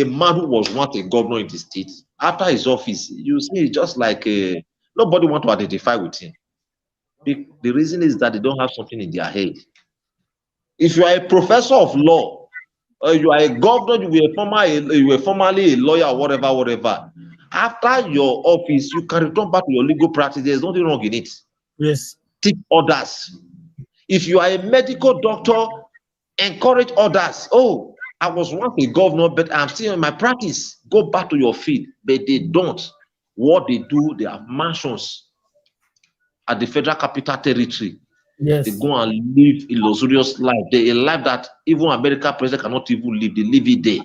man who was once a governor in the state, after his office, you see just like nobody want to identify with him. The reason is that they don't have something in their head. If you are a professor of law, or you are a governor, you were formerly a lawyer or whatever. After your office, you can return back to your legal practice. There's nothing wrong in it. Yes. Teach others. If you are a medical doctor, encourage others. Oh, I was once a governor, but I'm still in my practice. Go back to your field. But they don't. What they do, they have mansions at the Federal Capital Territory. Yes. They go and live a luxurious life. A life that even American president cannot even live. They live it there.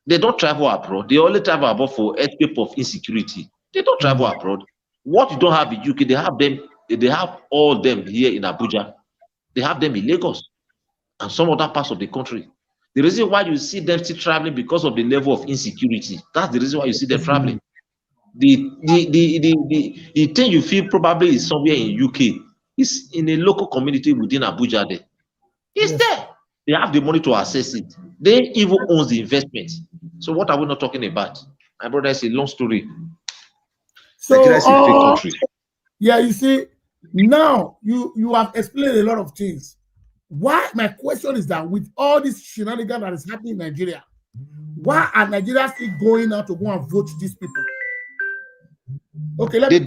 They don't travel abroad. They only travel abroad for escape of insecurity. They don't travel abroad. What you don't have in UK, they have them. They have all them here in Abuja. They have them in Lagos and some other parts of the country. The reason why you see them still traveling because of the level of insecurity. That's the reason why you see them traveling. The thing you feel probably is somewhere in UK. It's in a local community within Abuja there. It's there. They have the money to access it. They even own the investment. So what are we not talking about? My brother, it's a long story. So yeah, you see, now you have explained a lot of things. Why my question is that with all this shenanigans that is happening in Nigeria, why are Nigerians still going out to go and vote these people? Okay, listen,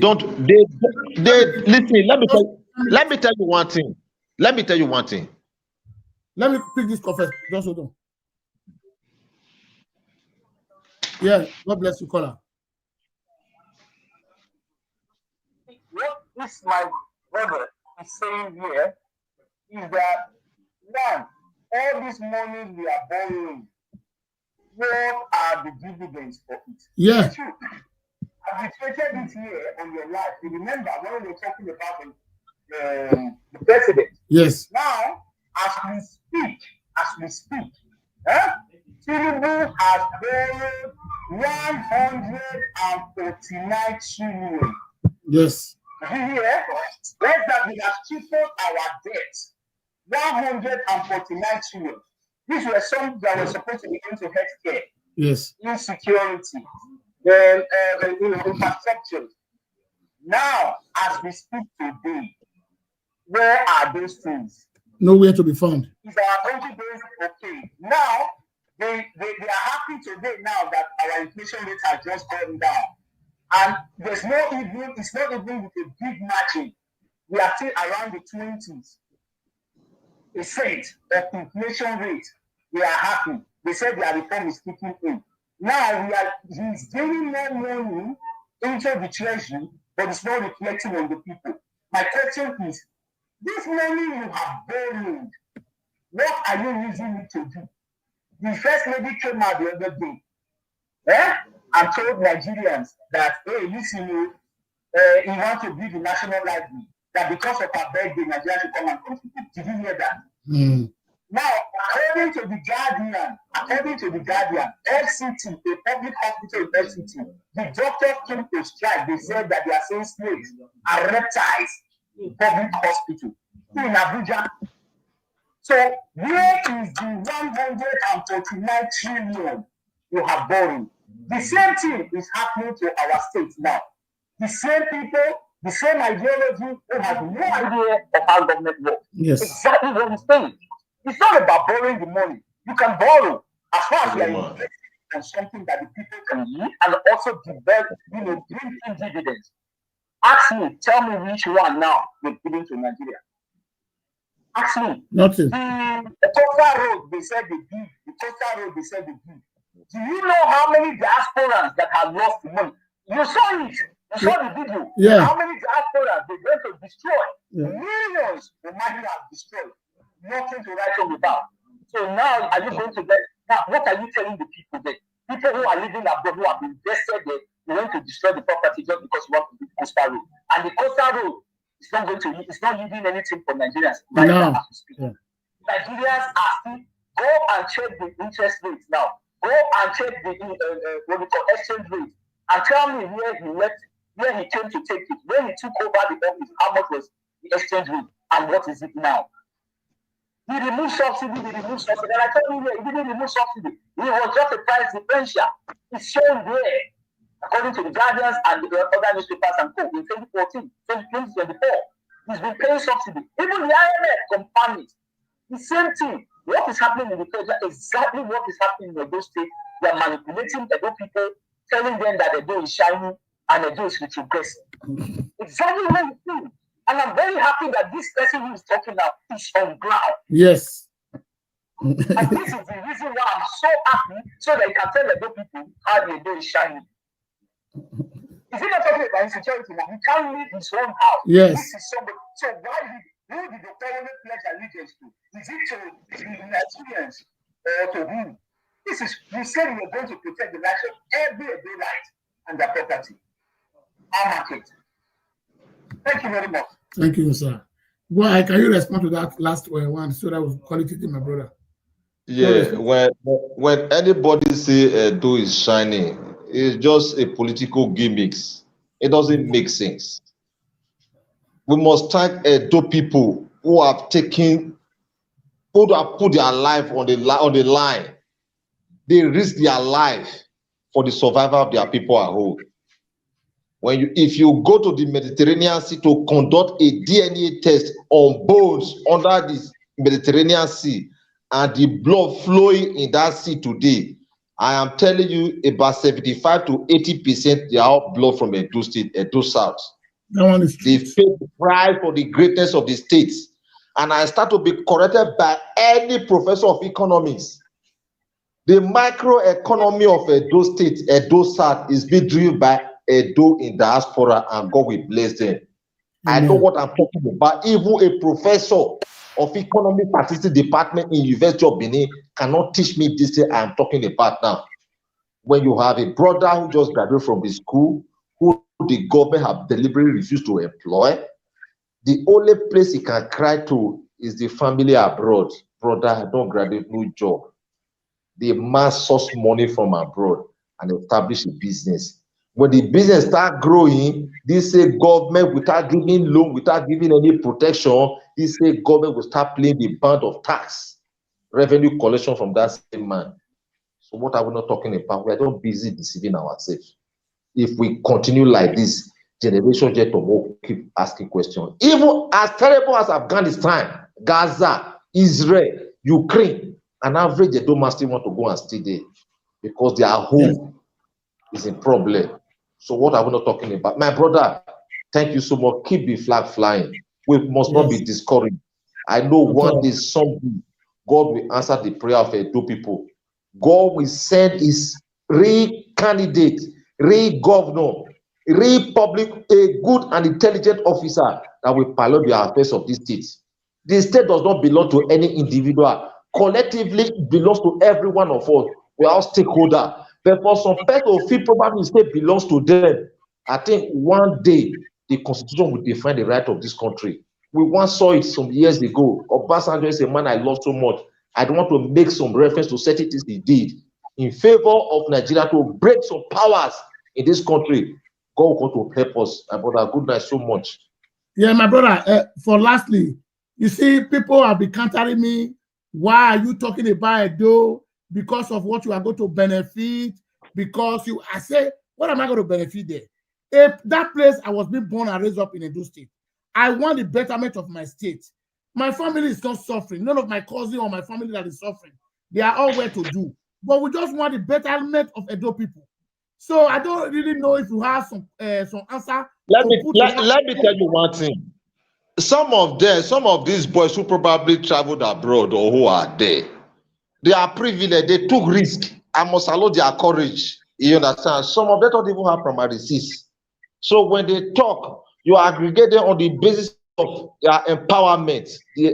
let me tell you one thing. Let me pick this confess. Just hold on. Yeah, God bless you, caller. What this my brother is saying here is that one, all this money we are borrowing, what are the dividends for it? Yeah. I've repeated it here on your life. You remember when we were talking about the president? Yes. Now, as we speak, Tinubu has borrowed 149 trillion. Yes. Yeah, less than we have tripled our debt. 149 trillion. These were some that were supposed to be going to healthcare, Yes. insecurity, then infrastructure. Now, as we speak today, where are those things? Nowhere to be found. Is our country doing okay? Now, they are happy today now that our inflation rate has just gone down. And it's not even with a big margin. We are still around the 20s. % of inflation rate. We are happy. They said their reform is kicking in. Now he's gaining more money into the treasury, but it's not reflecting on the people. My question is, this money you have borrowed, what are you using it to do? The first lady came out the other day and told Nigerians that, hey, listen, you want to build the national library, that because of her birthday, Nigeria should come and contribute. Did you hear that? Mm. Now, according to the Guardian, FCT, a public hospital in FCT, the doctors came to strike. They said that they are saying snakes are reptiles in public hospital in Abuja. So, where is the 149 trillion you have borrowed? The same thing is happening to our state now. The same people, the same ideology, who have no idea of how government works. Yes. Exactly what he's saying. It's not about borrowing the money. You can borrow as far as you are investing in something that the people can use and also develop, bring in dividends. Ask me, tell me which one now you're giving to Nigeria. Ask me. Nothing. The Coastal Road, they said they give. The Coastal Road, they said they give. Do you know how many diasporans that have lost the money? You saw it. You saw the video. Yeah. How many diasporas they went to destroy? Yeah. Millions the money have destroyed. Nothing to write home about. So now, are you going to get? Now, what are you telling the people there? People who are living abroad, who have invested there, you want to destroy the property just because you want to build Coastal Road. And the Coastal Road is not going to. It's not yielding anything for Nigerians. Right now, as we speak. Yeah. Nigerians are still. Go and check the interest rates now. Go and check the what we call exchange rate, and tell me where he left, where he came to take it, when he took over the office, how much was the exchange rate, and what is it now? He removed subsidy, And I told you, he didn't remove subsidy. It was just a price differential. It's shown there, according to the Guardians and the other newspapers and co. In 2014, 2024, he's been paying subsidy. Even the IMF confirmed it. The same thing. What is happening in the country? Exactly what is happening in Edo State. They are manipulating Edo people, telling them that Edo is shining and Edo is retrogressing. Exactly what it's doing. And I'm very happy that this person who is talking now is on ground. Yes. And this is the reason why I'm so happy, so that you can tell Edo people how the Edo is shining. Is he not talking about insecurity now? He can't leave his own house. Yes. This is somebody. So who did the government pledge allegiance to? Is it to the Nigerians or to whom? This is, you said you were going to protect the nation, every Edo right and their property. Our market. Thank you very much. Thank you, sir. Well, can you respond to that last one so that we'll call it my brother? Yeah, when anybody say Edo is shining, it's just a political gimmicks. It doesn't make sense. We must thank Edo people who have taken, who have put their life on the line. They risk their life for the survival of their people at home. If you go to the Mediterranean Sea to conduct a DNA test on bones under the Mediterranean Sea and the blood flowing in that sea today, I am telling you about 75 to 80% they are all blood from Edo State, Edo South. That one is They pay the price for the greatness of the states. And I start to be corrected by any professor of economics. The microeconomy of Edo State, Edo South, is being driven by Edo in diaspora, and God will bless them. I know what I'm talking about. Even a professor of economic statistics department in University of Benin cannot teach me this thing I'm talking about now. When you have a brother who just graduated from the school, who the government have deliberately refused to employ, the only place he can cry to is the family abroad. Brother, I don't graduate, no job. the man source money from abroad and establish a business. When the business start growing, this say government, without giving loan, without giving any protection, this say government will start playing the band of tax revenue collection from that same man. So what are we not talking about? We are not busy deceiving ourselves. If we continue like this, generation yet will keep asking questions. Even as terrible as Afghanistan, Gaza, Israel, Ukraine, an average Edo man still want to go and stay there because their home is a problem. So what are we not talking about? My brother, thank you so much. Keep the flag flying. We must not be discouraged. I know one day someday God will answer the prayer of Edo people. God will send his real candidate, real governor, real public, a good and intelligent officer that will pilot the affairs of this state. The state does not belong to any individual. Collectively, it belongs to every one of us. We are all stakeholders. But for some people who feel probably the state belongs to them, I think one day the constitution will define the right of this country. We once saw it some years ago. Obasanjo is a man I love so much. I don't want to make some reference to certain things he did in favor of Nigeria to break some powers in this country. God will come to help us. My brother, good night so much. Yeah, my brother, for lastly, you see, people have been countering me. Why are you talking about Edo? Because of what you are going to benefit? Because you, I say, what am I going to benefit there? If that place I was being born and raised up in Edo State, I want the betterment of my state. My family is not suffering. None of my cousin or my family that is suffering. They are all well to do. But we just want the betterment of Edo people. So I don't really know if you have some answer. Let me tell you one thing. Some of these boys who probably traveled abroad or who are there, they are privileged. They took risk. I must allow their courage. You understand? Some of them don't even have primary six. So when they talk, you aggregate them on the basis of their empowerment,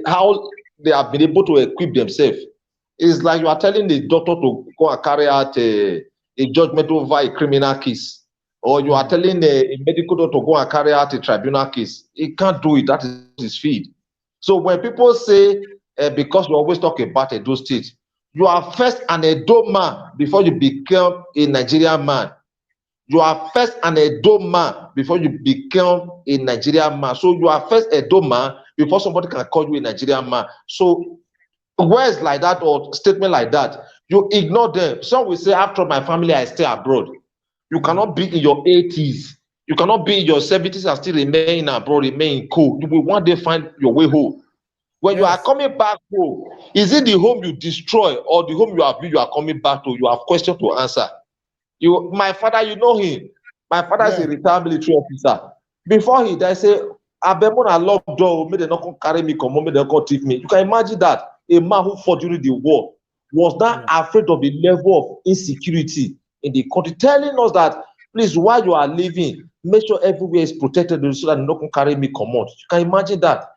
how they have been able to equip themselves. It's like you are telling the doctor to go and carry out a judgment over a criminal case, or you are telling a medical doctor to go and carry out a tribunal case. He can't do it. That is his field. So when people say, because you always talk about Edo State, you are first an Edo man before you become a Nigerian man. You are first an Edo man before you become a Nigerian man. So you are first Edo man before somebody can call you a Nigerian man. So words like that or statement like that, you ignore them. Some will say, after my family, I stay abroad. You cannot be in your 80s. You cannot be in your 70s and still remain abroad, remain cool. You will one day find your way home. When you are coming back home, is it the home you destroy or the home you have built you are coming back to? You have questions to answer. My father, you know him. My father is a retired military officer. Before he died, say, Abemona locked door, may they not come carry me, come home, may they not take me. You can imagine that a man who fought during the war was not afraid of the level of insecurity in the country, telling us that, please, while you are living, make sure everywhere is protected so that they don't come carry me, come out. You can imagine that.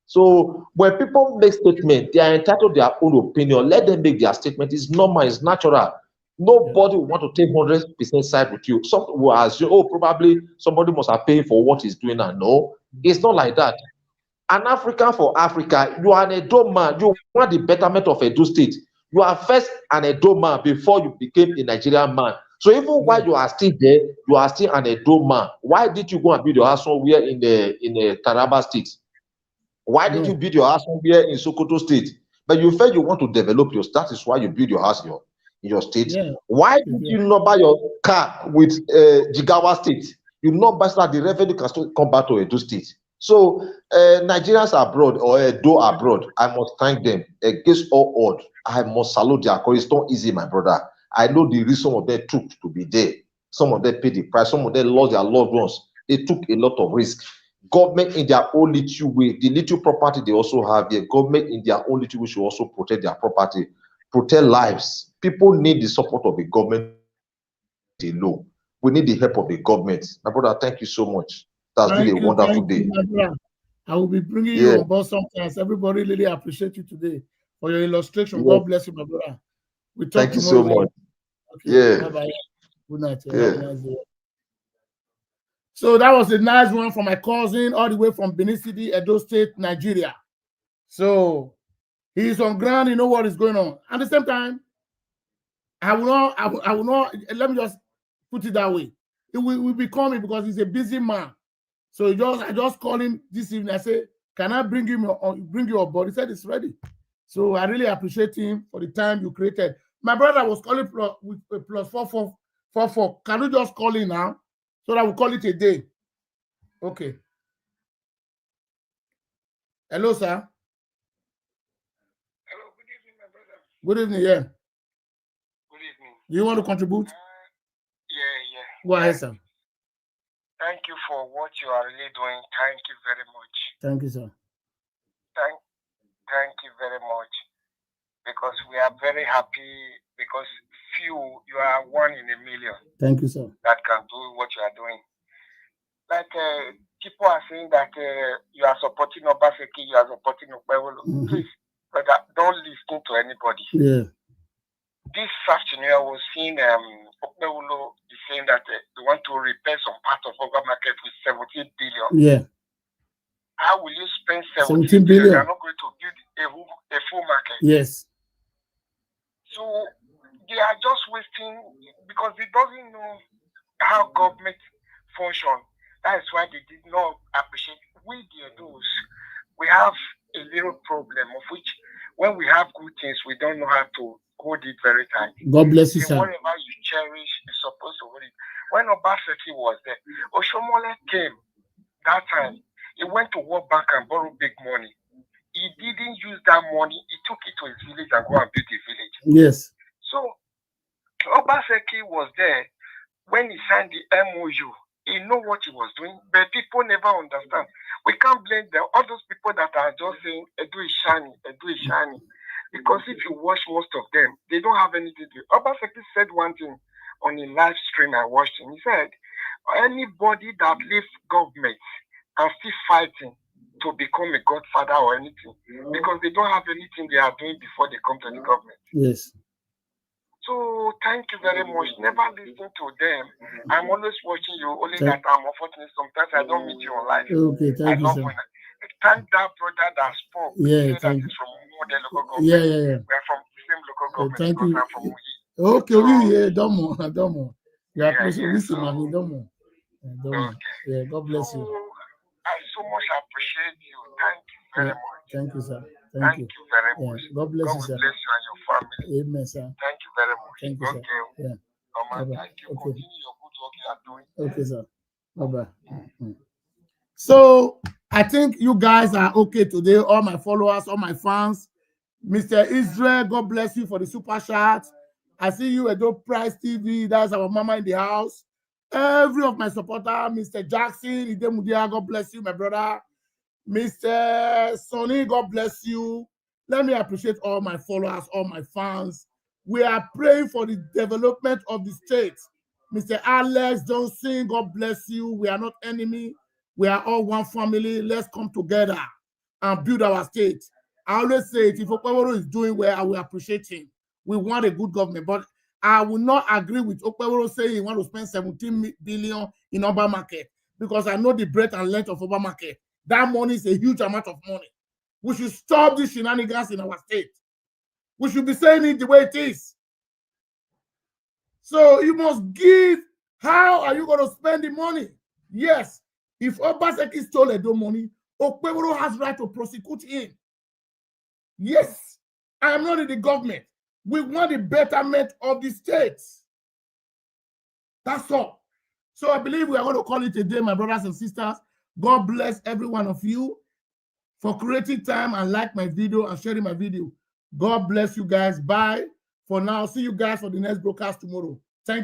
So when people make statements, they are entitled to their own opinion. Let them make their statement. It's normal, it's natural. Nobody will want to take 100% side with you. Some will assume, oh, probably somebody must have paid for what he's doing now. No, it's not like that. An African for Africa, you are an Edo man. You want the betterment of Edo State. You are first an Edo man before you became a Nigerian man. So even while you are still there, you are still an Edo man. Why did you go and build your house somewhere in the Taraba State? Why did you build your house somewhere in Sokoto State? But you felt you want to develop your state. That is why you build your house in your state. Why did you not buy your car with Jigawa State? You not buy so that the revenue can still come back to Edo State. So Nigerians abroad or Edo abroad, I must thank them. Against all odds, I must salute their courage. It's not easy, my brother. I know the reason some of them took to be there. Some of them paid the price. Some of them lost their loved ones. They took a lot of risk. Government in their own little way, the little property they also have here, government in their own little way should also protect their property, protect lives. People need the support of the government alone. We need the help of the government. My brother, thank you so much. That's been a wonderful day. I will be bringing you on board sometimes. Everybody really appreciate you today for your illustration. God bless you, my brother. We talk thank you so much. Okay, bye-bye. Good night. Have a nice day. So that was a nice one from my cousin all the way from Benin City, Edo State, Nigeria. So he's on ground, you know what is going on. At the same time, I will not. I will not. Let me just put it that way. He will be coming because he's a busy man. So I just called him this evening. I say, can I bring you on board? He said it's ready. So I really appreciate him for the time you created. My brother was calling with plus 4444. Can you just call in now so that we call it a day? Okay. Hello, sir. Hello, good evening, my brother. Good evening, yeah. Good evening. Do you want to contribute? Yeah. Go ahead, sir. Thank you for what you are really doing. Thank you very much. Thank you, sir. Thank you very much. Because we are very happy because you are one in a million. Thank you, sir. That can do what you are doing. Like people are saying that you are supporting Obaseki, you are supporting Okpewolo. Please, brother, don't listen to anybody. Yeah. This afternoon, I was seeing Okpewolo is saying that they want to repair some part of our market with 17 billion. Yeah. How will you spend 17 billion? You are not going to build a full market. Yes. So they are just wasting because they doesn't know how government function. That is why they did not appreciate. We those. We have a little problem of which when we have good things, we don't know how to hold it very tight. God bless you, sir. Whatever you cherish, you're supposed to hold it. When Obaseki was there, Oshomole came that time. He went to World Bank and borrowed big money. He didn't use that money. He took it to his village and go and build a village. Yes. So Obaseki was there when he signed the MOU. He know what he was doing, but people never understand. We can't blame them. All those people that are just saying, Edu is shiny, Edu is shiny. Because if you watch most of them, they don't have anything to do. Obaseki said one thing on a live stream I watched him. He said, anybody that leaves government and still fighting to become a godfather or anything, because they don't have anything they are doing before they come to the government. Yes. So thank you very much. Never listen to them. I'm always watching you. Only that I'm unfortunate. Sometimes I don't meet you online. Okay, thank you, sir. Thank that brother that spoke. Yeah, thank you. From the local government. Yeah. We're from the same local government. Thank you. I'm from Uyi. Okay, yeah, don't more. You are close to so, mommy, don't more. Okay. Yeah, God bless you. I so much appreciate you. Thank you very much. Thank you, sir. Thank you very much. God bless you, sir. God bless you and your family. Amen, sir. Thank you very much. Thank you, sir. Yeah. Thank you. Okay. Continue your good work you are doing. Okay, sir. Bye-bye. So I think you guys are okay today. All my followers, all my fans. Mr. Israel, God bless you for the super chat. I see you at Dope Price TV. That's our mama in the house. Every of my supporter, Mr. Jackson, Idemudia, God bless you, my brother. Mr. Sonny, God bless you. Let me appreciate all my followers, all my fans. We are praying for the development of the state. Mr. Alex Johnson, God bless you. We are not enemy. We are all one family. Let's come together and build our state. I always say it, if Okpewolo is doing well, I will appreciate him. We want a good government, but I will not agree with Okpewolo saying he wants to spend 17 billion in Oba market because I know the breadth and length of Oba market. That money is a huge amount of money. We should stop these shenanigans in our state. We should be saying it the way it is. So you must give. How are you going to spend the money? Yes, if Obaseki stole Edo money, Okpewolo has right to prosecute him. Yes, I am not in the government. We want the betterment of the states. That's all. So I believe we are going to call it a day, my brothers and sisters. God bless every one of you for creating time and like my video and sharing my video. God bless you guys. Bye. For now, see you guys for the next broadcast tomorrow.